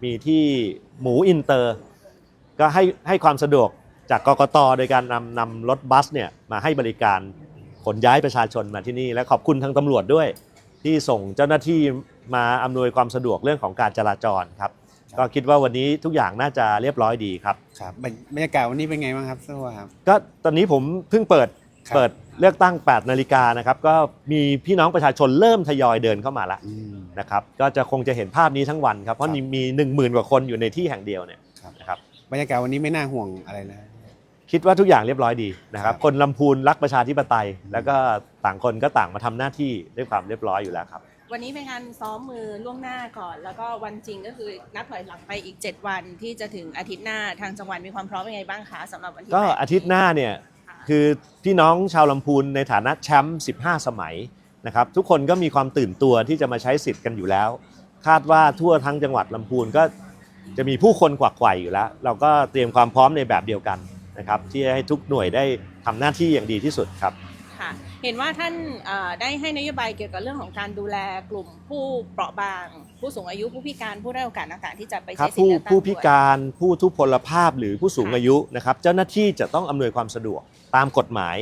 มีที่หมูอินเตอร์ก็ให้ความสะดวกจากกกตโดยการนำรถบัสเนี่ยมาให้บริการขนย้ายประชาชนมาที่นี่และขอบคุณทางตำรวจด้วยที่ส่งเจ้าหน้าที่มาอำนวยความสะดวกเรื่องของการจราจรครับก็คิดว่าวันนี้ทุกอย่างน่าจะเรียบร้อยดีครับครับบรรยากาศวันนี้เป็นไงบ้างครับท่านผู้ว่าครับก็ตอนนี้ผมเพิ่งเปิดเลือกตั้ง 8 นาฬิกานะครับก็มีพี่น้องประชาชนเริ่มทยอยเดินเข้ามาแล้วนะครับก็จะคงจะเห็นภาพนี้ทั้งวันครับเพราะมี 10,000 กว่าคนอยู่ในที่แห่งเดียวเนี่ยนะครับบรรยากาศวันนี้ไม่น่าห่วงอะไรเลยคิดว่าทุกอย่างเรียบร้อยดีนะครับคนลำพูนรักประชาธิปไตยแล้วก็ต่างคนก็ต่างมาทำหน้าที่ด้วยความเรียบร้อยอยู่แล้วครับวันนี้เป็นการซ้อมมือล่วงหน้าก่อนแล้วก็วันจริงก็คือนับถอยหลังไปอีก7วันที่จะถึงอาทิตย์หน้าทางจังหวัดมีความพร้อมยังไงบ้างคะสำหรับวันที่ก็อาทิตย์หน้าเนี่ยคือพี่น้องชาวลำพูนในฐานะแชมป์15 สมัยนะครับทุกคนก็มีความตื่นตัวที่จะมาใช้สิทธิ์กันอยู่แล้วคาดว่าทั่วทั้งจังหวัดลำพูนก็จะมีผู้คนกวักไขว่อยู่แล้วเราก็เตรียมความพร้อมในแบบเดียวกันนะครับที่ให้ทุกหน่วยได้ทำหน้าที่อย่างดีที่สุดครับค่ะเห็นว่าท่านได้ให้นโยบายเกี่ยวกับเรื่องของการดูแลกลุ่มผู้เปราะบางผู้สูงอายุผู้พิการผู้ด้อยโอกาสต่างๆที่จะไปใช้สิทธิ์เลือกตั้งผู้พิการผู้ทุพพลภาพหรือผู้สูงอายุนะครับเจ้าหน้าที่จะต้องอำนวยความสะดวกตามกฎหมาย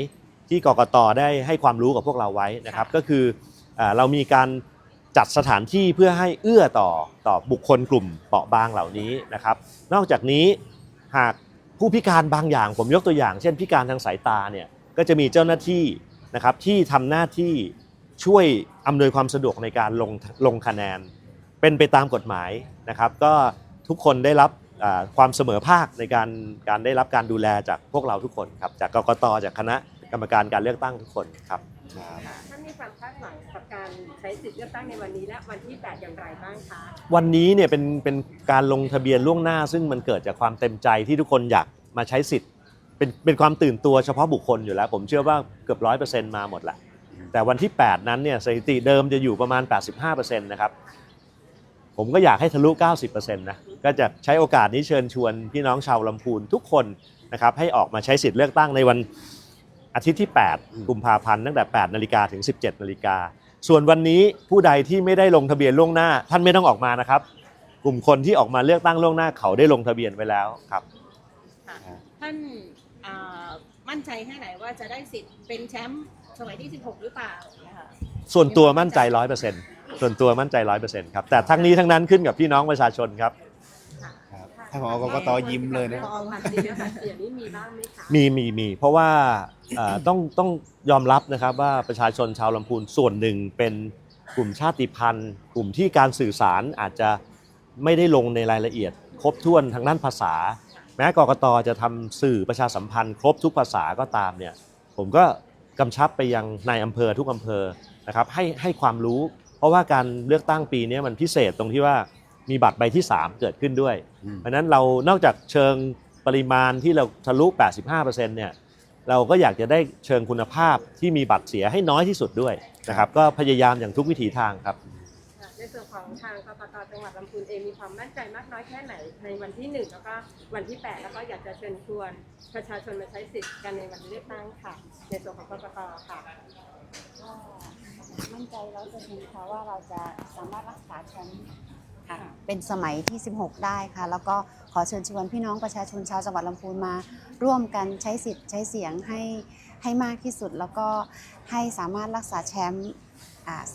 ที่กกต.ได้ให้ความรู้กับพวกเราไว้นะครับก็คือเรามีการจัดสถานที่เพื่อให้เอื้อต่อบุคคลกลุ่มเปราะบางเหล่านี้นะครับนอกจากนี้หากผู้พิการบางอย่างผมยกตัวอย่างเช่นพิการทางสายตาเนี่ยก็จะมีเจ้าหน้าที่นะครับที่ทำหน้าที่ช่วยอำนวยความสะดวกในการลงคะแนนเป็นไปตามกฎหมายนะครับก็ทุกคนได้รับความเสมอภาคในการได้รับการดูแลจากพวกเราทุกคนครับจากกกต.จากคณะกรรมการการเลือกตั้งทุกคนครับท่านมีความคาดหวังกับการใช้สิทธิ์เลือกตั้งในวันนี้และวันที่8อย่างไรบ้างคะวันนี้เนี่ยเป็นการลงทะเบียนล่วงหน้าซึ่งมันเกิดจากความเต็มใจที่ทุกคนอยากมาใช้สิทธิ์ เป็นความตื่นตัวเฉพาะบุคคลอยู่แล้วผมเชื่อว่าเกือบ 100% มาหมดละแต่วันที่ 8 นั้นเนี่ยสถิติเดิมจะอยู่ประมาณ 85% นะครับผมก็อยากให้ทะลุ 90% นะก็จะใช้โอกาสนี้เชิญชวนพี่น้องชาวลำพูนทุกคนนะครับให้ออกมาใช้สิทธิ์เลือกตั้งในวันอาทิตย์ที่ 8 กุมภาพันธ์ตั้งแต่ 8 นาฬิกาถึง 17 นาฬิกาส่วนวันนี้ผู้ใดที่ไม่ได้ลงทะเบียนล่วงหน้าท่านไม่ต้องออกมานะครับกลุ่มคนที่ออกมาเลือกตั้งล่วงหน้าเขาได้ลงทะเบียนไว้แล้วครับ ท่านมั่นใจแค่ไหนว่าจะได้สิทธิ์เป็นแชมป์สมัยที่ 16 หรือเปล่านะคะ ส่วนตัวมั่นใจ 100%ส่วนตัวมั่นใจ 100% ครับแต่ทั้งนี้ทั้งนั้นขึ้นกับพี่น้องประชาชนครับ ถ้าผอกกตยิ้มเลยนะ พอบัตรเสียบัตรเสียนี่มีบ้างไหมคะ มีเพราะว่าต้องยอมรับนะครับว่าประชาชนชาวลำพูนส่วนหนึ่งเป็นกลุ่มชาติพันธุ์ กลุ่มที่การสื่อสารอาจจะไม่ได้ลงในรายละเอียด ครบถ้วนทางด้านภาษา แม้กกตจะทำสื่อประชาสัมพันธ์ครบทุกภาษาก็ตามเนี่ยผมก็กำชับไปยังนายอำเภอทุกอำเภอนะครับให้ความรู้ เพราะว่าการเลือกตั้งปีนี้มันพิเศษตรงที่ว่ามีบัตรใบที่ 3 เกิดขึ้นด้วยเพราะนั้นเรานอกจากเชิงปริมาณที่เราทะลุ 85% เนี่ยเราก็อยากจะได้เชิงคุณภาพที่มีบัตรเสียให้น้อยที่สุดด้วยนะครับก็พยายามอย่างทุกวิถีทางครับ ในส่วนของทางกกตจังหวัดลำพูนเองมีความมั่นใจมากน้อยแค่ไหนในวันที่ 1 แล้วก็วันที่ 8 แล้วก็อยากจะเชิญชวนประชาชนมาใช้สิทธิ์กันในวันเลือกตั้งค่ะในส่วนของกกตค่ะ ก็มั่นใจ100%ค่ะว่าเราจะสามารถรักษาแชมป์ค่ะเป็นสมัยที่ 16 ได้ค่ะแล้วก็ขอเชิญชวนพี่น้องประชาชนชาวจังหวัดลำพูนมาร่วมกันใช้สิทธิ์ใช้เสียงให้มากที่สุดแล้วก็ให้สามารถรักษาแชมป์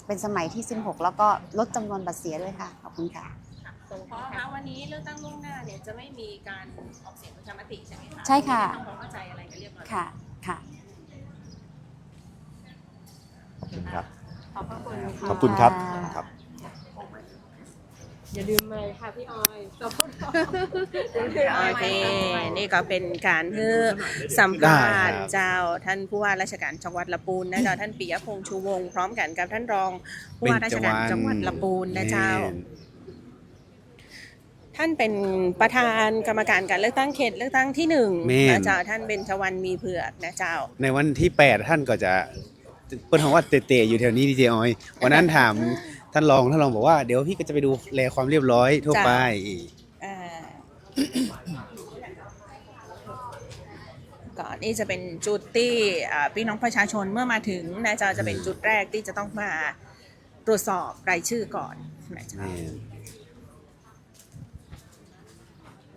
เป็นสมัยที่ 16 แล้วก็ลดจำนวนบัตรเสียด้วยค่ะขอบคุณค่ะ เพราะคะวันนี้เลือกตั้งล่วงหน้าเนี่ยจะไม่มีการออกเสียงประชามติใช่ไหมคะ ใช่ค่ะ ต้องความเข้าใจอะไรกันเรียบร้อย ค่ะค่ะ ขอบคุณครับ ขอบพระคุณ ขอบคุณครับ ค่ะ อย่าลืมเลยค่ะพี่ออยขอบคุณ โอเค นี่ก็เป็นการคือสัมภาษณ์เจ้าท่านผู้ว่าราชการจังหวัดลำพูนนะเจ้าท่านปิยพงษ์ชูวงศ์พร้อมกันกับท่านรองผู้ว่าราชการจังหวัดลำพูนนะเจ้า ท่านเป็นประธานกรรมการการเลือกตั้งเขตเลือกตั้งที่1นะเจ้าท่านเบญจวรรณมีเผือกนะเจ้า ในวันที่ 8 ท่านก็จะเปิ้ลคำว่าเตะๆอยู่แถวนี้ดีเจออยวันนั้นถามท่านรองบอกว่าเดี๋ยวพี่ก็จะไปดูแลความเรียบร้อยทั่วไป อ่าก่อนนี่จะเป็นจุดที่พี่น้องประชาชนเมื่อมาถึงนะเจ้าจะเป็นจุดแรกที่จะต้องมาตรวจสอบรายชื่อก่อนนะเจ้า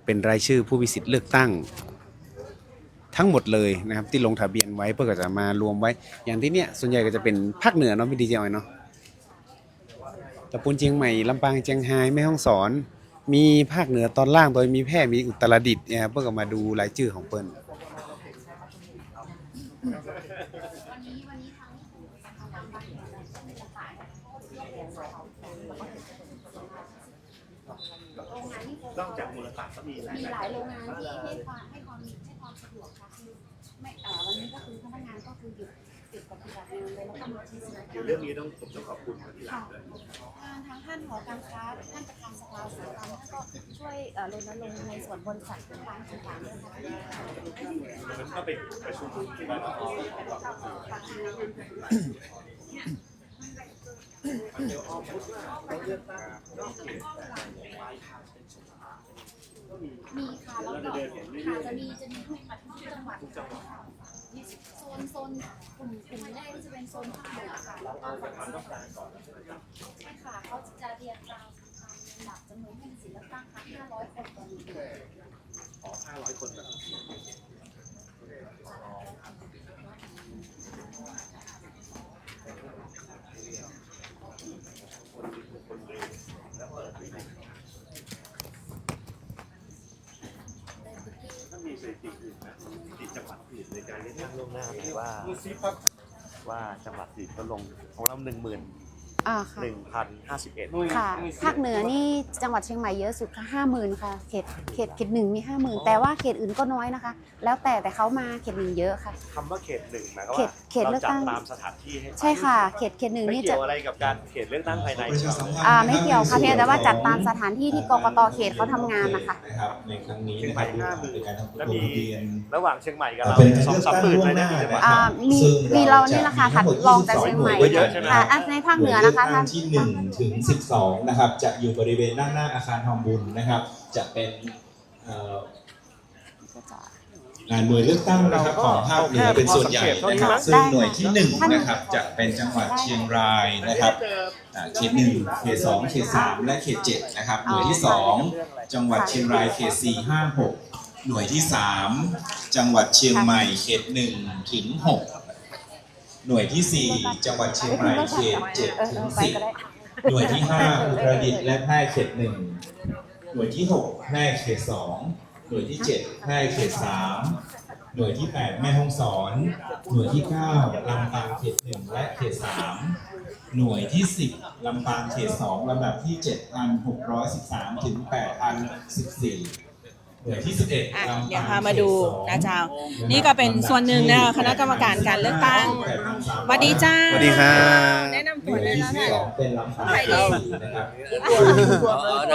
เป็นรายชื่อผู้มีสิทธิ์เลือกตั้งทั้งหมดเลยนะครับที่ลงทะเบียนไว้เพื่อก็จะมารวมไว้ อย่างที่เนี้ยส่วนใหญ่ก็จะเป็นภาคเหนือเนาะพี่ดีเจออยเนาะตะปูนเชียงใหม่ลำปางเชียงรายแม่ฮ่องสอนมีภาคเหนือตอนล่างโดยมีแพร่มีอุตรดิตถ์เนี่ยเพื่อก็มาดูรายชื่อของเปิ้ลนอกจากมูลค่าก็มีหลาย โรงงานที่ให้ความสะดวกค่ะคือไม่วันนี้ก็คือพนักงานก็คือหยุดปฏิบัติงานเลยแล้วก็มาที่สำนักงาน เรื่องนี้ผมต้องขอบคุณที่หลังด้วย ทางท่านหอการค้าท่านประธานสภาอุตสาหกรรมท่านก็ช่วยรณรงค์ในส่วนบริษัทต่างๆด้วยค่ะ มันก็เป็นประชุมที่ว่าเรา มีค่ะแล้วก็ค่ะจะมีทุกจังหวัดค่ะมีโซนกลุ่มแรกก็จะเป็นโซนภาคเหนือค่ะแล้วก็ฝั่งตะวันออกใช่ค่ะเขาจะเรียนตามหลักจำนวนผู้มีสิทธิ์เลือกตั้งค่ะ500 คนต่อ1 500 คนแบบมีสถิติอื่นนะติดจังหวัดอื่นในการเลือกตั้งล่วงหน้าหรือว่าจังหวัดอื่นก็ลงของเรา10,000 ค่ะ 1,051 ค่ะภาคเหนือนี่จังหวัดเชียงใหม่เยอะสุดค่ะ50,000ค่ะเขตหนึ่งมี 50,000แต่ว่าเขตอื่นก็น้อยนะคะ แล้วแต่เขามาเขตหนึ่งเยอะค่ะ คำว่าเขตหนึ่งหมายความ เข ว่า ตเลื เรา อก จั ตั้ ด ง ตามสถานที่ให้ไป ใช่ค่ะเขตหนึ่ง ไม่ นี่ เกี่ จะ ยวอะไรกับการเขตเลือกตั้งภายใน ประชาสัมพันธ์ ไม่เกี่ยวค่ะเพียงแต่ว่าจัดตามสถานที่ที่กกตเขตเขาทำงานนะคะ นะครับในครั้งนี้ เชียง นะ ให ค ม่ รับ 50,000 เป็นการทำ แล้ว ล มี งทะเบียน ระหว่างเชียงใหม่กับเรา เป็น สอง เลือก สาม ตั้ง หมื่น ล่ว เลย งห นะ น้า ที่จะ นะ มา ครับ มี ซึ่ง เรานี่แหละค่ะ จะมีทั้งหมด รองจากเชียงใหม่ 22 เยอะใช่ไหม ค่ะในภาคเหนือนะคะ หน่วยเลือกตั้งที่1ถึง12นะครับจะอยู่บริเวณด้านหน้าอาคารทองบุญนะครับจะเป็นหน่วยเลือกตั้งนะครับของภาคเหนือเป็นส่วนใหญ่นะครับซึ่งหน่วยที่1นะครับจะเป็นจังหวัดเชียงรายนะครับเขต1เขต2เขต3และเขต7นะครับหน่วยที่2จังหวัดเชียงรายเขต4 5 6หน่วยที่3จังหวัดเชียงใหม่เขต1ถึง6หน่วยที่4จังหวัดเชียงใหม่เขต7ถึง10หน่วยที่5อุตรดิตถ์และแพร่เขต1หน่วยที่6แพร่เขต2หน่วยที่7แพร่เขต3หน่วยที่8แม่ฮ่องสอนหน่วยที่9ลำปางเขต1และเขต3หน่วยที่10ลำปางเขต2ลำดับที่ 7,613 ถึง 8,014หน่วยที่11ลำปาง เดี๋ยวพามาดูนะเจ้านี่ก็เป็นส่วนหนึ่งนะคณะกรรมการการเลือกตั้งสวัสดีจ้า สวัสดีครับ แนะนำ ห ตัว น่วย ได้ ที่ แล้วค่ะ 12เป็นลำปาง ใคร เข ดี ต4นะครับ ตร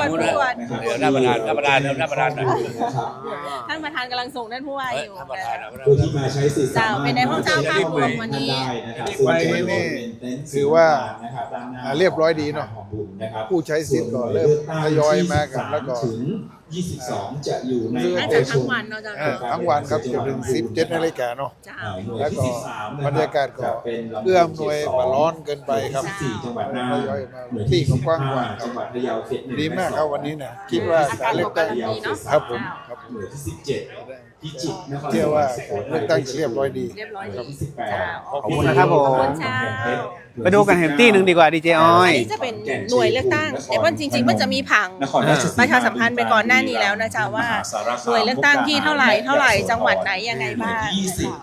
วจ ท่านประธาน ท่านประธานกำลังส่งท่านผู้ว่าอยู่ ผู้ที่มาใช้สิทธิ์ เจ้าเป็นในห้องเจ้าภาพรวมวันนี้ ไปนี่ถือว่า เรียบร้อยดีเนาะผู้ใช้สิทธิ์ก็เริ่มทยอยมากันแล้วก็ ถึง22จะอยู่ใน น่าจะทั้งวันเนาะเจ้า ทั้งวันครับจนถึง17 นาฬิกาเนาะ เจ้า แล้วก็บรรยากาศก็เอื้อมหน่วยมาร้อนเกินไปครับ จังหวัดน่าน ทยอยมา หน่วย ที่ ที่ กว้างๆครั จั บ งหวัดพะเยาเขต1 ดีมากครับวันนี้นะคิดว่าการเลือกตั้งครับผมครับ หน่วยที่17พิจิตรนคร เชื่อว่าเลือกตั้งจะเรียบร้อยดี เรียบร้อย หน่วย ดี ที่18 ขอบคุณนะครับผม ขอบคุณเจ้า ไปดูกันเห็นตี้หนึ่งดีกว่าดีเจออย อันนี้จะเป็นหน่วยเลือกตั้งแต่ว่าจริงๆมันจะมีผัง นครราชสีมา ประชาสัมพันธ์ไปก่อนหน้านี้แล้วนะจ๊ะว่าหน่วยเลือกตั้งที่เท่าไหร่จังหวัดไหนยังไงบ้าง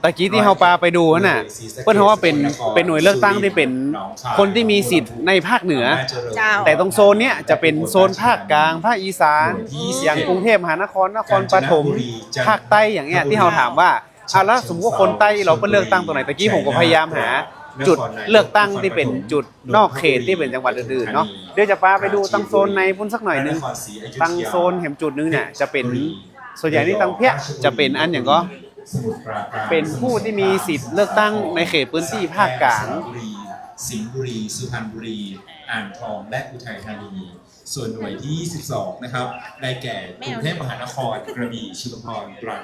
ตะกี้ที่เฮาปาไปดูน่ะเพิ่นเขาว่าเป็นหน่วยเลือกตั้งที่เป็นคนที่มีสิทธิ์ในภาคเหนือ เจ้า แต่ตรงโซนเนี้ยจะเป็นโซนภาคกลางภาคอีสานอย่างกรุงเทพมหานครนครปฐมภาคใต้อย่างเงี้ยที่เราถามว่าแล้วสมมติว่าคนใต้เราไปเลือกตั้งตรงไหนตะกี้ผมก็พยายามหาจุดเลือกตั้งที่เป็นจุดนอกเขตที่เป็นจังหวัดอื่นๆเนาะเดี๋ยวจะพาไปดูตั้งโซนในพุ่นสักหน่อยนึงตั้งโซนเห็นจุดนึงเนี่ยจะเป็นส่วนใหญ่ที่ตั้งเพี้ยจะเป็นอันอย่างก็ สมุทรปราการ เป็นผู้ที่มีสิทธิ์เลือกตั้งในเขตพื้นที่ภาคกลาง สิงห์บุรีสุพรรณบุรีอ่างทองและอุทัยธานีส่วนหน่วยที่22นะครับได้แก่กรุงเทพมหานครกระบี่ชุมพรตรัง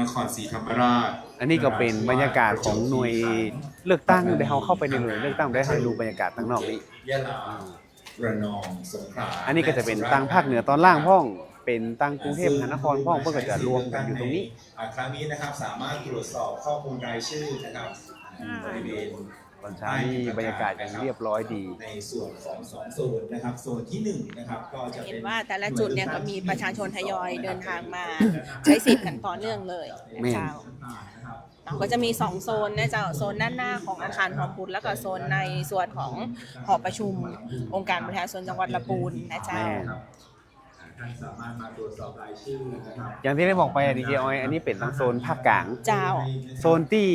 นครศรีธรรมราช อันนี้ก็เป็นบรรยากาศของหน่วยเลือกตั้งได้เขาเข้าไปในหน่วยเลือกตั้งได้ให้ดูบรรยากาศข้างนอกนี้ ยะลาระนองสงขลา อันนี้ก็จะเป็นตั้งภาคเหนือตอนล่างพ่อง เป็นตั้งกรุงเทพมหานครพ่องเพื่อก็จะรวมกันอยู่ตรงนี้ ครั้งนี้นะครับสามารถตรวจสอบข้อมูลรายชื่อนะครับบริเวณ ตอนเช้านี่บรรยากาศยังเรียบร้อยดี ในส่วนของ2โซนนะครับโซนที่1นะครับก็จะ เห็ เป็น นว่าแต่ละจุดเนี่ยก็มีประชาชนทยอยเดินทางมาใช้สิทธิ์กันต่อเนื่องเลย แม่น เจ้าก็จะมี2โซนนะเจ้าโซนด้านหน้าของอาคารหอพุทธแล้วก็โซนในส่วนของหอประชุมองค์การบริหารส่วนจังหวัดลำพูนนะเจ้า แม่ ท่านสามารถมาตรวจสอบรายชื่อนะครับ อย่างที่ได้บอกไปดีเจออยอันนี้เป็นตั้งโซนภาคกลาง เจ้า โซนที่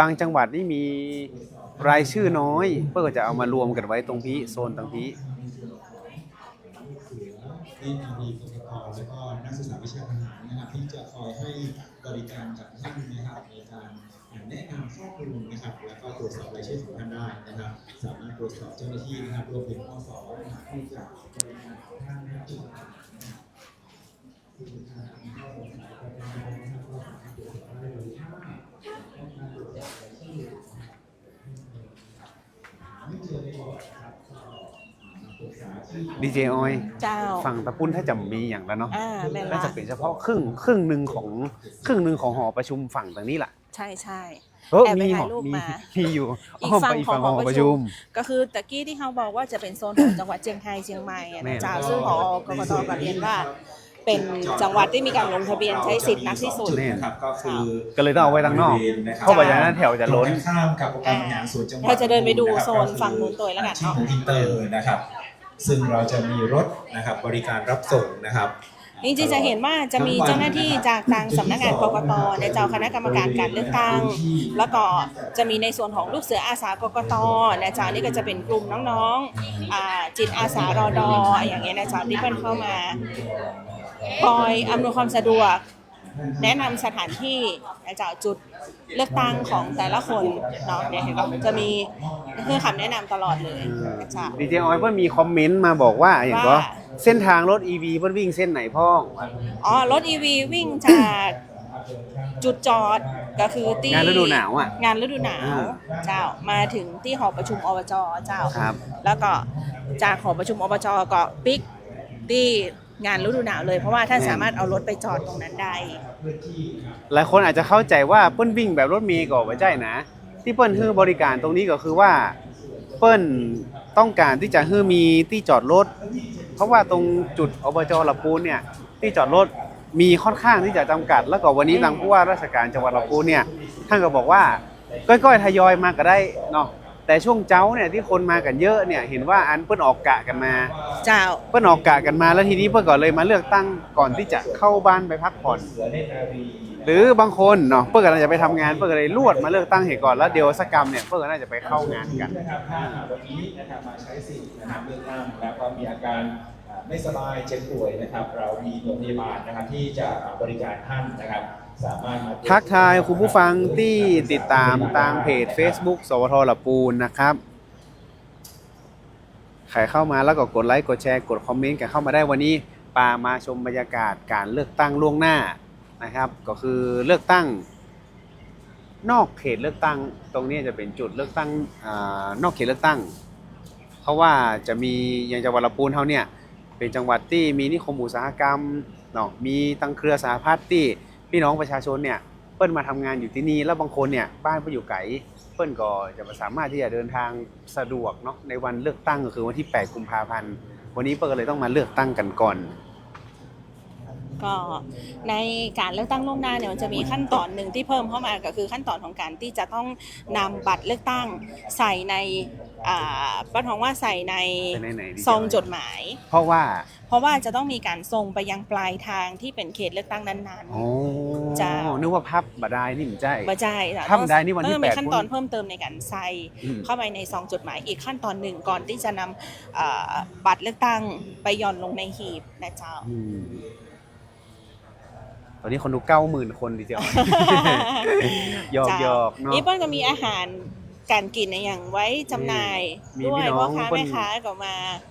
บางจังหวัดนี่มีรายชื่อน้อย เพื่อก็จะเอามารวมกันไว้ตรงพี่โซนตรงพี่ ที่มีกรกตแล้วก็นักศึกษาวิชาทหารนะครับที่จะคอยให้บริการกับท่านนะครับในการแนะนำข้อมูลนะครับแล้วก็ตรวจสอบรายชื่อของท่านได้นะครับสามารถตรวจสอบเจ้าหน้าที่นะครับรวมถึงอสนะครับที่จะบริการท่านนะครับไม่เจอในบอร์ดครับปรึกษาที่ ดีเจออย เจ้า ฝั่งตะปุ้นถ้าจะมีอย่างแล้วเนาะ แม่น น่า ละ จะเป็นเฉพาะครึ่งหนึ่งของหอประชุมฝั่งตรงนี้แหละ ใช่ใช่ แอบไป มี ถ่า ถ่าย ย รู รู ป ป มา มา มีอยู่ อีก อ้อม ฝั่ ไป ง อีก ของ ฝั่ง ห ห อ อ ป ประ ระ ชุ ชุ ม ม ก็คือตะกี้ที่เขาบอกว่าจะเป็นโซนของจังหวัดเจียงไฮ้เชียงใหม่อะ แม่ นะ น เจ้าซึ่งหอกกตก็เรียนว่า เป็นจังหวัดที่มีการลงทะเบียนใช้สิทธิ์นักที่สุด นะครับก็คือ ก็เลยต้องเอาไว้ทางนอกเพราะว่าอย่างนั้นแถวจะล้น ข้ามกับองค์การบริหารส่วนจังหวัด เราจะเดินไปดูโซนฝั่งนู้นตัวแล้วกัน ที่ เนาะ หมู่อินเตอร์นะครับซึ่งเราจะมีรถนะครับบริการรับส่งนะครับ จริงๆจะเห็นว่าจะมีเจ้าหน้าที่จากทางสำนักงานกกตในเจ้าคณะกรรมการการเลือกตั้งแล้วก็จะมีในส่วนของลูกเสืออาสากกตนะเจ้านี่ก็จะเป็นกลุ่มน้องๆจิตอาสารอดออย่างเงี้ยนะเจ้าที่เพิ่นเข้ามาคอยอำนวยความสะดวกแนะนำสถานที่นะเจ้าจุดเลือกตั้งของแต่ละคนเนาะเนี่ยเห็นก็จะมีคือคำแนะนำตลอดเลยนะเจ้า ดีเจออยเพิ่นมีคอมเมนต์มาบอกว่าอย่างก็เส้นทางรถ EV เพิ่นวิ่งเส้นไหนพ่อง อ๋อรถ EV วิ่งจากจุดจอดก็คือที่ งานฤดูหนาวอ่ะ งานฤดูหนาวเจ้ามาถึงที่หอประชุมอบจเจ้า ครับ แล้วก็จากหอประชุมอบจก็ปิกที่งานฤดูหนาวเลยเพราะว่าท่านสามารถเอารถไปจอดตรงนั้นได้ หลายคนอาจจะเข้าใจว่าเปิ้นวิ่งแบบรถเมล์ก็บ่ใช่นะ ที่เปิ้นฮื้อบริการตรงนี้ก็คือว่าเปิ้นต้องการที่จะฮื้อมีที่จอดรถ เพราะว่าตรงจุดอบจลำพูนเนี่ยที่จอดรถมีค่อนข้างที่จะจำกัด แล้วก็วันนี้ทางผู้ว่าราชการจังหวัดลำพูนเนี่ยท่านก็บอกว่าก้อยๆทยอยมาก็ได้เนาะแต่ช่วงเจ้าเนี่ยที่คนมากันเยอะเนี่ยเห็นว่าอันเปิ้นออกกะกันมา เจ้า เปิ้นออกกะกันมาแล้วทีนี้เปิ้นก็เลยมาเลือกตั้งก่อนที่จะเข้าบ้านไปพักผ่อนหรือบางคนเนาะเปิ้นก็น่าจะไปทำงานเปิ้นก็เลยลวดมาเลือกตั้งเหตุก่อนแล้วเดี๋ยวสักกรรมเนี่ยเปิ้นก็น่าจะไปเข้างานกัน นะครับถ้าวันนี้นะครับมาใช้สิทธิ์นะครับเลือกตั้งแล้วก็มีอาการไม่สบายเจ็บป่วยนะครับเรามีโรงพยาบาลนะครับที่จะบริการท่านนะครับสามารถมา ทักทายคุณผู้ฟังที่ติดตามทางเพจ Facebook สวทลำพูนนะครับใครเข้ามาแล้วก็กดไลค์กดแชร์กดคอมเมนต์กันเข้ามาได้วันนี้ปามาชมบรรยากาศการเลือกตั้งล่วงหน้านะครับก็คือเลือกตั้งนอกเขตเลือกตั้งตรงนี้จะเป็นจุดเลือกตั้งนอกเขตเลือกตั้งเพราะว่าจะมีอย่างจังหวัดลำพูนเฮาเนี่ยเป็นจังหวัดที่มีนิคมอุตสาหกรรมเนาะมีตั้งเครือสหพัฒน์ที่พี่น้องประชาชนเนี่ยเปิ้นมาทำงานอยู่ที่นี่แล้วบางคนเนี่ยบ้านเปิ้นอยู่ไกลเปิ้นก็จะสามารถที่จะเดินทางสะดวกเนาะในวันเลือกตั้งก็คือวันที่8กุมภาพันธ์วันนี้เปิ้นก็เลยต้องมาเลือกตั้งกันก่อน ก็ในการเลือกตั้งล่วงหน้าเนี่ยมันจะมีขั้นตอนหนึ่งที่เพิ่มเข้ามาก็คือขั้นตอนของการที่จะต้องนำบัตรเลือกตั้งใส่ในป้าทองว่าใส่ในซองจดหมาย เพราะว่าจะต้องมีการส่งไปยังปลายทางที่เป็นเขตเลือกตั้งนั้น โอ้ ๆจะ นึกว่าพับบดายนี่มันใช่ บ่ใช่ พับได้นี่วันที่ มี 8 ขั้นตอนเพิ่มเติมในการใส่เข้าไปในซองจดหมายอีกขั้นตอนหนึ่งก่อนที่จะนำบัตรเลือกตั้งไปหย่อนลงในหีบนะเจ้า ตอนนี้คนดู 90,000 คนดีเดียว หยอกๆเนาะ นี่เปิ้ลก็มีอาหารการกินในอย่างไว้จำหน่าย มี ด้วย พี่น้อง พ่อค้า เปิ้ล แม่ค้าก็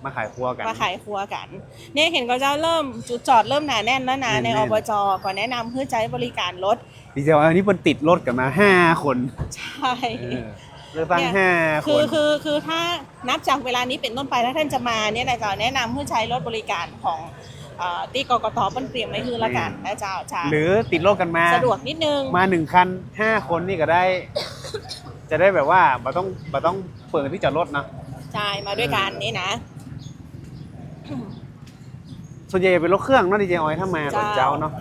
มา ขายครัวกัน มาขายครัวกัน เนี่ยเห็นก็จะเริ่มจุดจอดเริ่มหนาแน่นแล้วนะในอบจก่อนแนะนำเพื่อใช้บริการรถ ดีเดียวอันนี้เปิ้ลติดรถกันมา5 คน ใช่ เลือกตั้ง5 คน คือถ้านับจากเวลานี้เป็นต้นไปถ้าท่านจะมาเนี่ยนะจ๊ะแนะนำเพื่อใช้รถบริการของที่กกตเปิ้ลเตรียมไว้คือละกันนะจ๊ะจ้า หรือติดรถกันมา สะดวกนิดนึง มา1 คัน 5 คนนี่ก็ได้ จะได้แบบว่าบ่ต้องเปิดที่จอดรถนะ ใช่มาด้วยกันนี่นะ ส่วนใหญ่จะเป็นรถเครื่องเนาะดีเจออยถ้ามาตอน เจ้า เช้าเนาะ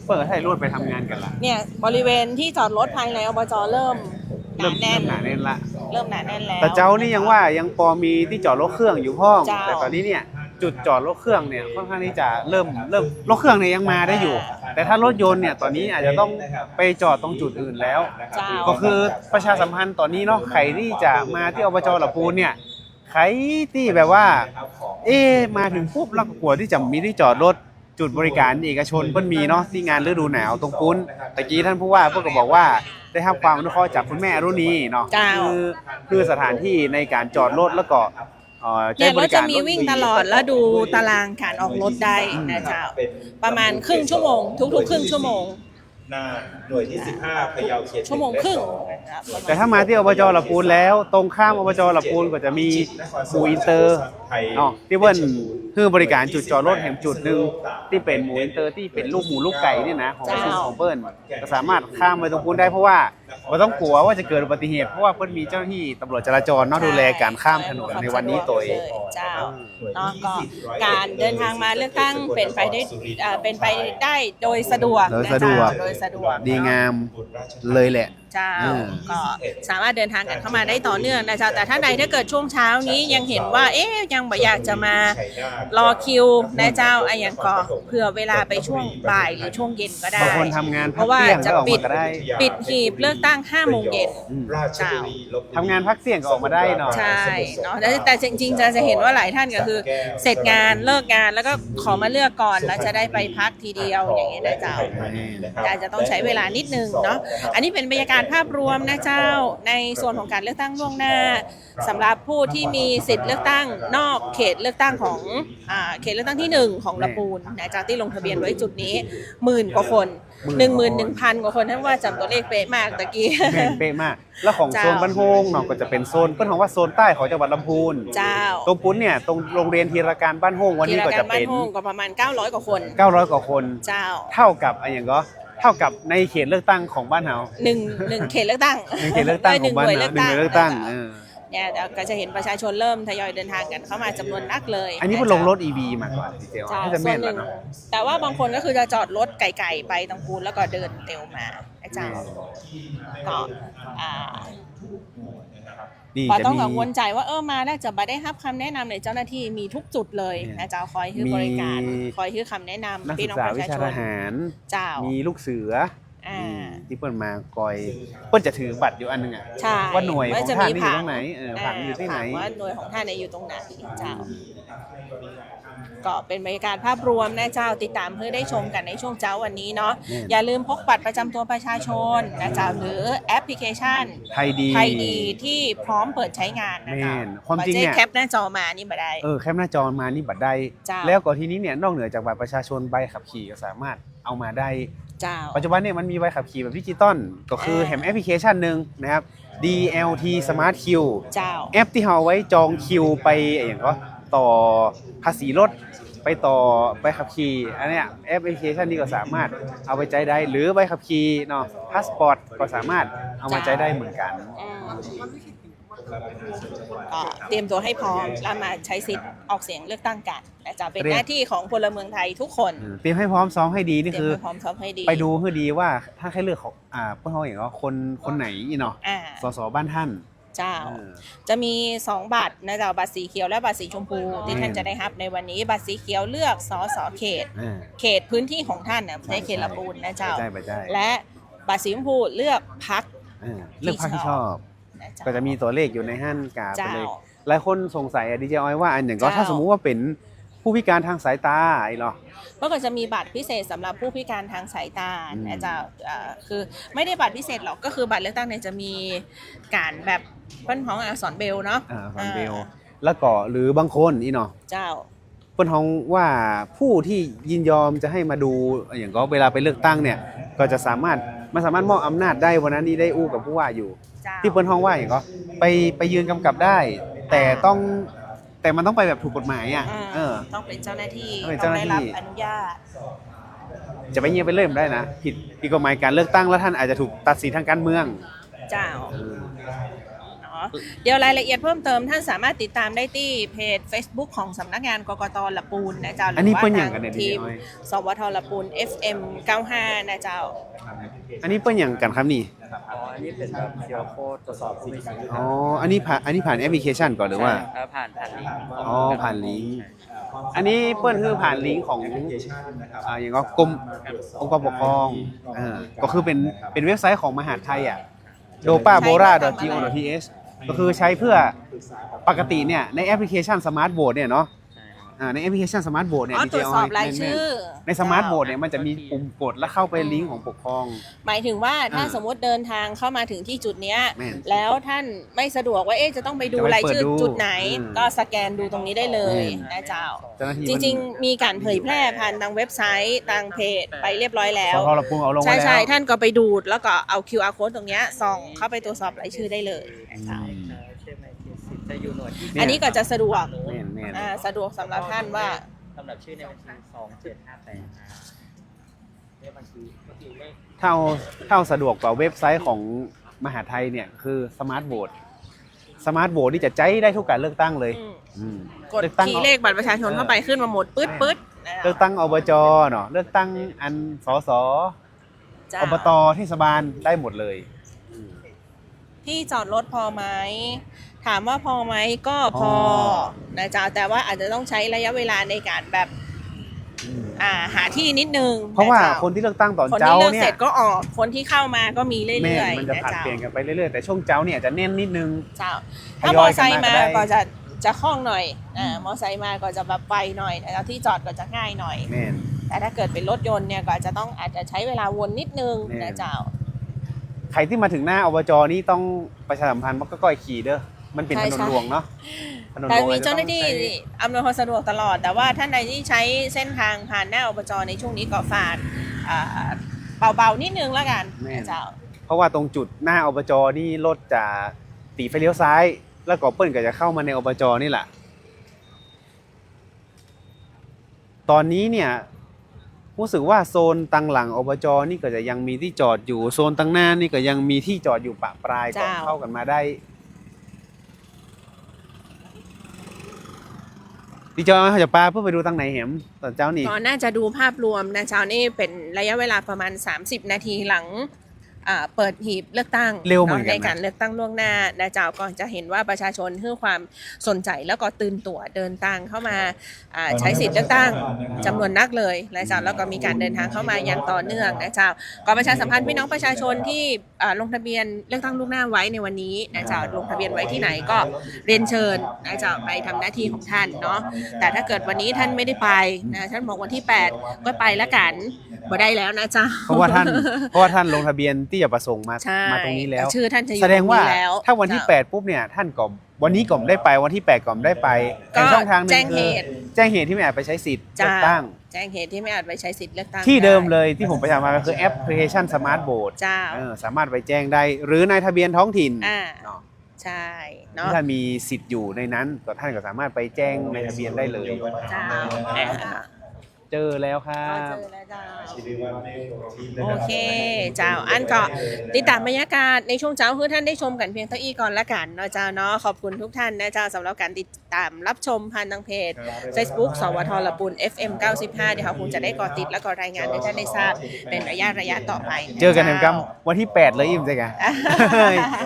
เปิดให้รถไปทำงานกันละ เนี่ยบริเวณที่จอดรถภายในอบจเริ่มหนาแน่น หนาแน่นละ เริ่มหนาแน่นแล้ว แต่เจ้านี่ยังว่ายังพอมีที่จอดรถเครื่องอยู่ห้อง เจ้า แต่ตอนนี้เนี่ยจุดจอดรถเครื่องเนี่ยค่อนข้างที่จะเริ่มรถเครื่องเนี่ยยังมาได้อยู่ แต่ถ้ารถยนต์เนี่ยตอนนี้อาจจะต้องไปจอดตรงจุดอื่นแล้ว เจ้า ก็คือประชาสัมพันธ์ตอนนี้เนาะใครที่จะมาที่อบจลำพูนเนี่ยใครที่แบบว่ามาถึงปุ๊บแล้วก็กลัวที่จะมีที่จอดรถจุดบริการเอกชนเพิ่นมีเนาะที่งานฤดูหนาวตรงปุ้นตะกี้ท่านผู้ว่าเพิ่นก็บอกว่าได้รับความอนุเคราะห์จากคุณแม่อรุณีเนาะ เจ้า คือสถานที่ในการจอดรถแล้วก็ใช้ เนี่ย บ รถ ริกา จะ ร มีวิ่งตลอดแล้วดูตารางการออกรถได้นะเจ้าประมาณครึ่งชั่วโมงทุกๆครึ่งชั่วโมง หน่วยที่ 15 พะเยาเขต ชั่วโมงครึ่ง แต่ถ้ามาที่อบจลำพูนแล้วตรงข้ามอบจลำพูนก็จะมีหมู่อินเตอร์เนาะที่เบิ้ลคือบริการจุดจอดรถแห่งจุดหนึ่งที่เป็นหมู่อินเตอร์ที่เป็นลูกหมูลูกไก่เนี่ยนะของเบิ้ลก็สามารถข้ามไปตรงพูนได้เพราะว่าไม่ต้องกลัวว่าจะเกิดอุบัติเหตุเพราะว่าเพิ่นมีเจ้าหน้าที่ตำรวจจราจรเนาะดูแลการข้ามถนนในวันนี้ตัวเอง เจ้าเนาะก็การเดินทางมาเลือกตั้งเป็นไปได้โดยสะดวก โดยสะดวก โดยสะดวก ดีงามเลยแหละ เจ้าก็สามารถเดินทางกันเข้ามาได้ต่อเนื่องนะเจ้าแต่ถ้าใดถ้าเกิดช่วงเช้านี้ยังเห็นว่ายังไม่อยากจะมารอคิวนะเจ้าไอ้ยังก็เผื่อเวลาไปช่วงบ่ายหรือช่วงเย็นก็ได้ บางคนทำงาน เพ พัก ราะว่า เที่ยง จะ ก็ออก ปิ มา ด ก็ได้ หีบเลือกตั้ง5 โมงเย็นเจ้า ทำงานพักเที่ยงก็ออกมาได้เนาะ ใช่เนาะแต่จริงๆจะเห็นว่าหลายท่านก็คือเสร็จงานเลิกงานแล้วก็ขอมาเลือกก่อนแล้วจะได้ไปพักทีเดียวอย่างนี้นะเจ้าอาจจะต้องใช้เวลานิดนึงเนาะอันนี้เป็นบรรยากาศภาพรวมนะเจ้าในส่วนของการเลือกตั้งล่วงหน้าสำหรับผู้ที่มีสิทธิ์เลือกตั้งนอกเขตเลือกตั้งของเขตเลือกตั้งที่1ของลำพูนนะเจ้าที่ลงทะเบียนไว้จุดนี้10,000 กว่าคน 11,000 กว่าคนท่านว่าจำตัวเลขเป๊ะมากตะกี้ เป๊ะมากแล้วของโซนบ้านโฮงเนาะก็จะเป็นโซนเปิ้นของว่าโซนใต้ของจังหวัดลำพูน เจ้า ตรงปุ้นเนี่ยตรงโรงเรียนธีรการบ้านโฮงวันนี้ก็จะเป็น ที่รายการบ้านโฮงก็ประมาณ900 กว่าคน 900 กว่าคน เจ้า เท่ากับอะไรอย่างก็เท่ากับในเขตเลือกตั้งของบ้านเฮา หนึ่งเขตเลือกตั้ง ในเขตเลือกตั้งของบ้านเฮาหนึ่งหน่วยเลือกตั้งเนี่ยก็จะเห็นประชาชนเริ่มทยอยเดินทางกันเข้ามาจำนวนนักเลย อันนี้เพิ่นลงรถ EV มาก่อนดีเทล เจ้า ให้จะ ส่ แม่ วน น ห แล้ นึ่ ว ง เนาะ แต่ว่าบางคนก็คือจะจอดรถไกลๆไปตรงพูนแล้วก็เดินเต็วมาเจ้าก็นี่ พอ จะ ต้อง มี กังวลใจว่ามาน่าจะมาได้รับคำแนะนำในเจ้าหน้าที่มีทุกจุดเลยนะเจ้าคอยให้บริการคอยให้คำแนะนำ นัก พี่ ศึ น้อก ง ษา ประ วิ ชา ชา ชน ทหาร เจ้า มีลูกเสือ ที่เปิ้นมาคอยเปิ้นจะถือบัตรอยู่อันนึงอ่ะ ใช่ ว่าหน่วยของท่านนี่อยู่ตรงไหน ผั ผังอยู่ที่ไหน ว่าหน่วยของท่านอยู่ตรงไหนเจ้าก็เป็นบรรยากาศภาพรวมนะเจ้าติดตามเพื่อได้ชมกันในช่วงเช้าวันนี้เนาะอย่าลืมพกบัตรประจำตัวประชาชนนะเจ้าหรือแอปพลิเคชัน ไทยดี ที่พร้อมเปิดใช้งานนะเจ้า ความจริงเนี่ย แคปหน้าจอมานี่มาได้ แคปหน้าจอมานี่บัตรได้ เจ้า แล้วก็ทีนี้เนี่ยนอกเหนือจากบัตรประชาชนใบขับขี่ก็สามารถเอามาได้ เจ้า ปัจจุบันเนี่ยมันมีใบขับขี่แบบดิจิตอลก็คือแถมแอปพลิเคชันหนึ่งนะครับ DLT Smart Q เจ้า แอปที่เราเอาไว้จองคิวไปอย่างก็ต่อภาษีรถไปต่อใบขับขี่อันเนี้ยแอปพลิเคชันนี้ก็สามารถเอาไปใช้ได้หรือใบขับขี่เนาะพาสปอร์ตก็สามารถเอามาใช้ได้เหมือนกัน ก็เตรียมตัวให้พร้อมแล้วมาใช้สิทธิ์ออกเสียงเลือกตั้งกันนะจ๊ะเป็นหน้าที่ของพลเมืองไทยทุกคน เตรียมให้พร้อมซ้อมให้ดีนี่ เตรียม คือ ให้พร้อมซ้อมให้ดี ไปดูให้ดีว่าถ้าให้เลือกของพวกเขาอย่างว่าคนไหนเนาะ สสบ้านท่าน เจ้าจะมี2บัตรนะเจ้าบัตรสีเขียวและบัตรสีชมพูที่ท่านจะได้รับในวันนี้บัตรสีเขียวเลือกสสเขตพื้นที่ของท่านนะในเขตละปูนนะเจ้าและบัตรสีชมพูเลือกพรรค เลือกพรรคที่ชอบ นะเจ้า ก็จะมีตัวเลขอยู่ในหั่นกาไปเลย เจ้า หลายคนสงสัยดีเจออยว่าอันอย่างก็ เจ้า ถ้าสมมุติว่าเป็นผู้พิการทางสายตาไอ้เหรอ ก็จะมีบัตรพิเศษสำหรับผู้พิการทางสายตานะเจ้าคือไม่ได้บัตรพิเศษหรอกก็คือบัตรเลือกตั้งเนี่ยจะมีการแบบเปิ้นของอักษรเบลเนาะ ฟังเบลแล้วก็หรือบางคนอีเนาะ เจ้า เปิ้นฮ้องว่าผู้ที่ยินยอมจะให้มาดูอย่างก็เวลาไปเลือกตั้งเนี่ยก็จะสามารถมอบอำนาจได้วันนั้นนี่ได้อู้กับผู้ว่าอยู่ ที่เปิ้นฮ้องว่าอย่างก็ไปยืนกำกับได้ แต่มันต้องไปแบบถูกกฎหมายอ่ะต้องเป็นเจ้าหน้าที่ ต้องเป็น ต้ เจ้า อง หน้า ได้ ที่ รับอนุญาต จะไปเงียบไปเริ่มได้นะผิดกฎหมายการเลือกตั้งแล้วท่านอาจจะถูกตัดสินทางการเมือง เจ้าเนาะเดี๋ยวรายละเอียดเพิ่มเติมท่านสามารถติดตามได้ที่เพจ Facebook ของสำนักงานกกต.ละปูนนะเจ้าหรื อันนี้ ว่า เปิ้นหยั ทาง ง กันเนี่ย ทีม ดีน้อย สวทละปูน FM 95นะเจ้า อันนี้เปิ้นอย่างกันครับนี่ อันนี้เป็นแบบQR code ตรวจสอบสิทธิ์ อ๋ออันนี้ผ่านแอปพลิเคชันก่อนหรือว่า ผ่านลิงก์ อ๋อผ่านลิงก์อันนี้เปิ้นคือผ่านลิงก์ของอย่างก็กรมองค์กรปกครองก็คือเป็นเว็บไซต์ของมหาดไทยอ่ะ dopabora.go.th ก็คือใช้เพื่อปกติเนี่ยในแอปพลิเคชัน Smart Vote เนี่ยเนาะ ในแอปพลิเคชันสมาร์ทโหวตเนี่ย อ๋อ ดี ต เจ รวจสอบรายชื่อ ในสมาร์ทโหวตเนี่ยมันจะมีปุ่มกดแล้วเข้าไปลิงก์ของปกครอง หมายถึงว่าถ้า อ่า สมมติเดินทางเข้ามาถึงที่จุดเนี้ย แม่น แล้วท่านไม่สะดวกว่าจะต้องไปดู จะไป รายชื่อ เปิดดู จุดไหน ก็สแกนดูตรงนี้ได้เลย แม่น นะเจ้า เจ้าหน้าที่ จริงๆ มีการเผยแพร่ผ่านทางเว็บไซต์ทางเพจไปเรียบร้อยแล้ว สทลำพูนเอาลงไว้ ใช่ แล้ว ใช่ท่านก็ไปดูดแล้วก็เอา QR code ตรงเนี้ยส่องเข้าไปตรวจสอบรายชื่อได้เลยนะเจ้า เช่นในเขตสิบจะอยู่หน่วยที่ อันนี้ก็จะสะดวก แม่น สะดวกสำหรับท่านว่า ลำดับชื่อในบัญชี2758เลขบัญชีก็คือเลข ๆเท่าสะดวกกว่าเว็บไซต์ของมหาไทยเนี่ยคือสมาร์ทโหวตที่จะใช้ได้ทุกการเลือกตั้งเลย กดคีย์เลขบัตรประชาชนเข้าไปขึ้นมาหมดปึ๊ดนะ เลือกตั้งอบจเนาะเลือกตั้งอันสส เจ้า อบตเทศบาลได้หมดเลย ที่จอดรถพอไหมถามว่าพอไหมก็พอนะจ๊ะแต่ว่าอาจจะต้องใช้ระยะเวลาในการแบบหาที่นิดนึง เพราะว่า นะจ๊ คนที่เลือกตั้งตอน คน เจ้า ที่เลือก เนี่ เสร็ ย จก็ออกคนที่เข้ามาก็มีเรื่ แม่ อย มัน ๆ จะ นะ ผัด จ๊ะ เปลี่ยนกันไปเรื่อยๆแต่ช่วงเจ้าเนี่ยจะแน่นนิดนึง เจ้า ท ถ้าย ม อ อย กัน ไซค์ มา มา ก็ได้ ก็จะคล่องหน่อยมอไซค์มาก็จะแบบไวหน่อยแล้วที่จอดก็จะง่ายหน่อย แม่น แต่ถ้าเกิดเป็นรถยนต์เนี่ยก็อาจจะใช้เวลาวนนิดนึง แน่ นะเจ้า ใครที่มาถึงหน้าอบจนี่ต้องประชาสัมพันธ์ว่าก็ก้อยขี่เด้อมันเป็นถนนหลวงเนาะถนนห แต่ ลวง มีเจ้าหน้าที่ อจจะต้องใช้ อำนวยความสะดวกตลอด แต่ว่าท่านใดที่ใช้เส้นทางผ่านหน้าอบจในช่วงนี้ก็ฝากเบาๆนิดนึงแล้วกันนะเจ้า เพราะว่าตรงจุดหน้าอบจนี่รถจะตีไฟเลี้ยวซ้าย แล้วก็เปิ้ลก็จะเข้ามาในอบจนี่แหละตอนนี้เนี่ยรู้สึกว่าโซนตังหลังอบจนี่ก็จะยังมีที่จอดอยู่โซนตังหน้านี่ก็ยังมีที่จอดอยู่ปะปลายก็ เจ้า เข้ากันมาได้ดีจอเขาจะปลาเพื่อไปดูตังไหนแหมตอนเจ้านี่ ก็น่าจะดูภาพรวมนะเจ้านี่เป็นระยะเวลาประมาณ 30 นาทีหลังเปิดหีบเลือกตั้ง เร็วเหมือนกันนะ ในการเลือกตั้งล่วงหน้านะเจ้าก็จะเห็นว่าประชาชนให้ความสนใจแล้วก็ตื่นตัวเดินทางเข้ามาใช้สิทธิ์เลือกตั้งจำนวนนักเลยนะเจ้าแล้วก็มีการเดินทางเข้ามาอย่างต่อเนื่องนะเจ้าก็ประชาสัมพันธ์พี่น้องประชาชนที่ลงทะเบียนเลือกตั้งล่วงหน้าไว้ในวันนี้นะเจ้าลงทะเบียนไว้ที่ไหนก็เรียนเชิญนะเจ้าไปทำหน้าที่ของท่านเนาะแต่ถ้าเกิดวันนี้ท่านไม่ได้ไปนะท่านบอกวันที่ 8 ก็ไปละกันบ่ได้แล้วนะเจ้า เพราะว่าท่านลงทะเบียนที่จะประสงค์มา ใช่ มาตรงนี้แล้ว ชื่อท่านจะอยู่ แสดงว่า ตรงนี้แล้ว ถ้าวันที่ จ้ะ 8ปุ๊บเนี่ยท่านก็วันนี้ก่อมได้ไปวันที่8ก่อมได้ไป ก็ อีช่องทางหนึง แจ้ง คื เห อ ตุ แจ้งเหตุที่ไม่อาจไปใช้สิทธิ์เลือกตั้ง แจ้งเหตุที่ไม่อาจไปใช้สิทธิ์เลือกตั้ง ที่เดิม ไ เลยที่ผมไปทำมาก็คือแอปพลิเคชันสมาร์ทโหวต เจ้า สามารถไปแจ้งได้ หรือในทะเบียนท้องถิ่น เนาะ ใช่เนาะ ที่ท่านมีสิทธิ์อยู่ในนั้นก็ท่านก็สามารถไปแจ้งในทะเบียนได้เลย เจ้า เจอแล้วครั ก็ บ เจอแล้วเจ้าโอเคเจ้าอันก็ติดตามบรรยากาศในช่วงเช้าคือท่านได้ชมกันเพียงเท่าอี้ก่อนละกันเนาะเจ้าเนาะขอบคุณทุกท่านนะเจ้าสำหรับการติดตามรับชมผ่านทางเพจ Facebook สวทลปุณ FM 95เดี๋ยวเขาคงจะได้ก่อติดแล้วก็รายงานให้ท่านได้ทราบเป็นระยะต่อไป เจอกันในกัมวันที่ 8 เลยอิ่มใจกัน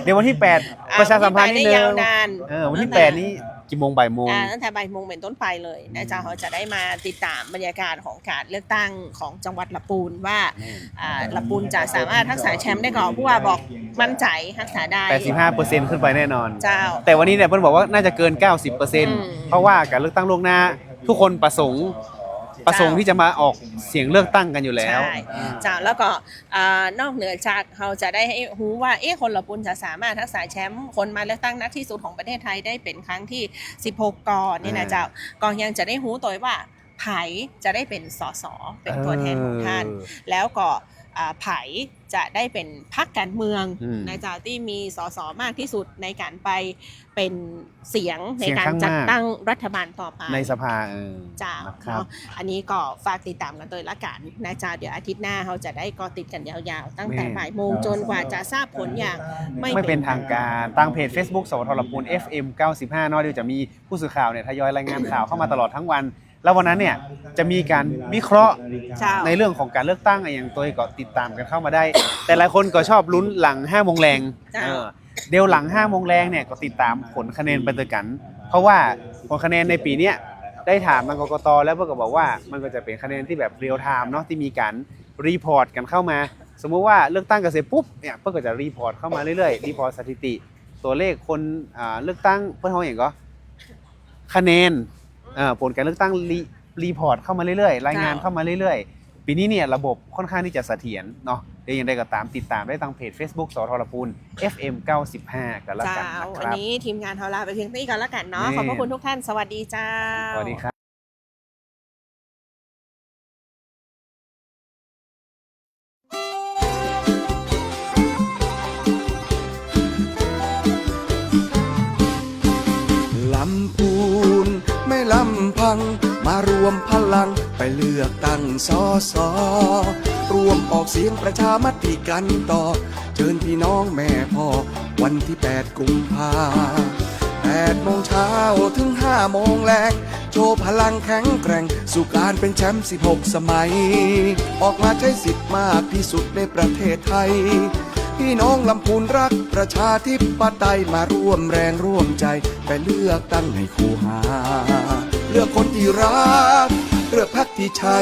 เดี๋ยววันที่ 8 ประชาสัมพันธ์นิดนึ ได้ ง ยาวนาน วันที่ 8 นี้กี่โมงบ่ายโมง ตั้งแต่บ่ายโมงเป็นต้นไปเลยนะจ๊ะเขาจะได้มาติดตามบรรยากาศของการเลือกตั้งของจังหวัดลำพูนว่าลำพูนจะสามารถรักษาแชมป์ได้ก่อนผู้ว่าบอกมั่นใจรักษาได้ 85%ขึ้นไปแน่นอน เจ้า แต่วันนี้เนี่ยเพิ่นบอกว่าน่าจะเกิน 90%เพราะว่าการเลือกตั้งล่วงหน้า ทุกคนประสงค์ที่จะมาออกเสียงเลือกตั้งกันอยู่แล้ว ใช่จ้าแล้วก็นอกเหนือจากเราจะได้ให้รู้ว่าคนลำพูนจะสามารถรักษาแชมป์คนมาเลือกตั้งนักที่สุดของประเทศไทยได้เป็นครั้งที่16ก่อนนี่นะเจ้าก็ยังจะได้รู้ตัวว่าไผจะได้เป็นสสเป็นตัวแทนของท่าน แล้วก็ไผจะได้เป็นพรรคการเมืองนะจ๊ะที่มีสสมากที่สุดในการไปเป็นเสียงในการจัดตั้งรัฐบาลต่อไป ในสภา จ้า ครับ เนาะอันนี้ก็ฝากติดตามกันโดยละกันนะจ๊ะเดี๋ยวอาทิตย์หน้าเขาจะได้ก็ติดกันยาวๆ ตั้งแต่บ่ายโมงจนกว่าจะทราบผลอย่าง ไม่เป็นทางการทางเพจ Facebook สวทลพูน FM 95เนาะเดี๋ยวจะมีผู้สื่อข่าวเนี่ยทยอยรายงานข่าวเข้ามาตลอดทั้งวัน แล้ววันนั้นเนี่ยจะมีการวิเคราะห์ เจ้า ในเรื่องของการเลือกตั้งอย่างตัวก็ติดตามกันเข้ามาได้ แต่หลายคนก็ชอบลุ้นหลัง5โมงแรง จ้ะ เดี๋ยวหลัง5โมงแรงเนี่ยก็ติดตามผลคะแนนไปด้วยกัน เพราะว่าผลคะแนนในปีเนี้ยได้ถามทางกกตแล้วเพื่อนก็บอกว่ามันก็จะเป็นคะแนนที่แบบเรียลไทม์เนาะที่มีการรีพอร์ตกันเข้ามา สมมุติว่าเลือกตั้งกันเสร็จปุ๊บเนี่ยเพื่อนก็จะรีพอร์ตเข้ามาเรื่อยๆรีพอร์ตสถิติ ตัวเลขคนเลือกตั้งเพื่อนเขาอย่างก็คะแนน ผลการเลือกตั้งรีพอร์ตเข้ามาเรื่อยๆรายงานเข้ามาเรื่อยๆปีนี้เนี่ยระบบค่อนข้างที่จะเสถียรเนาะเดี๋ยวยังได้ก็ตามติดตามได้ทางเพจ Facebook สทลพูน FM 95กันแล้วกันนะค วัน รับ นี้ทีมงานเราลาไปเพียงเท่านี้ก่อนแล้วกันเนาะขอบพระคุณทุกท่านสวัสดีเจ้า สวัสดีครับ ลำพูนไม่ลำพังมารวมพลังไปเลือกตั้งสอสอรวมออกเสียงประชามติกันต่อ เชิญพี่น้องแม่พ่อวันที่ 8 กุมภา8 โมงเช้าถึง 5 โมงแลงโชว์พลังแข็งแกร่งสู่การเป็นแชมป์16 สมัย ออกมาใช้สิทธิ์มากที่สุดในประเทศไทย พี่น้องลำพูนรักประชาธิปไตยมาร่วมแรงร่วมใจไปเลือกตั้งให้คู่หา เลือกคนที่รักเลือกพรรคที่ใช่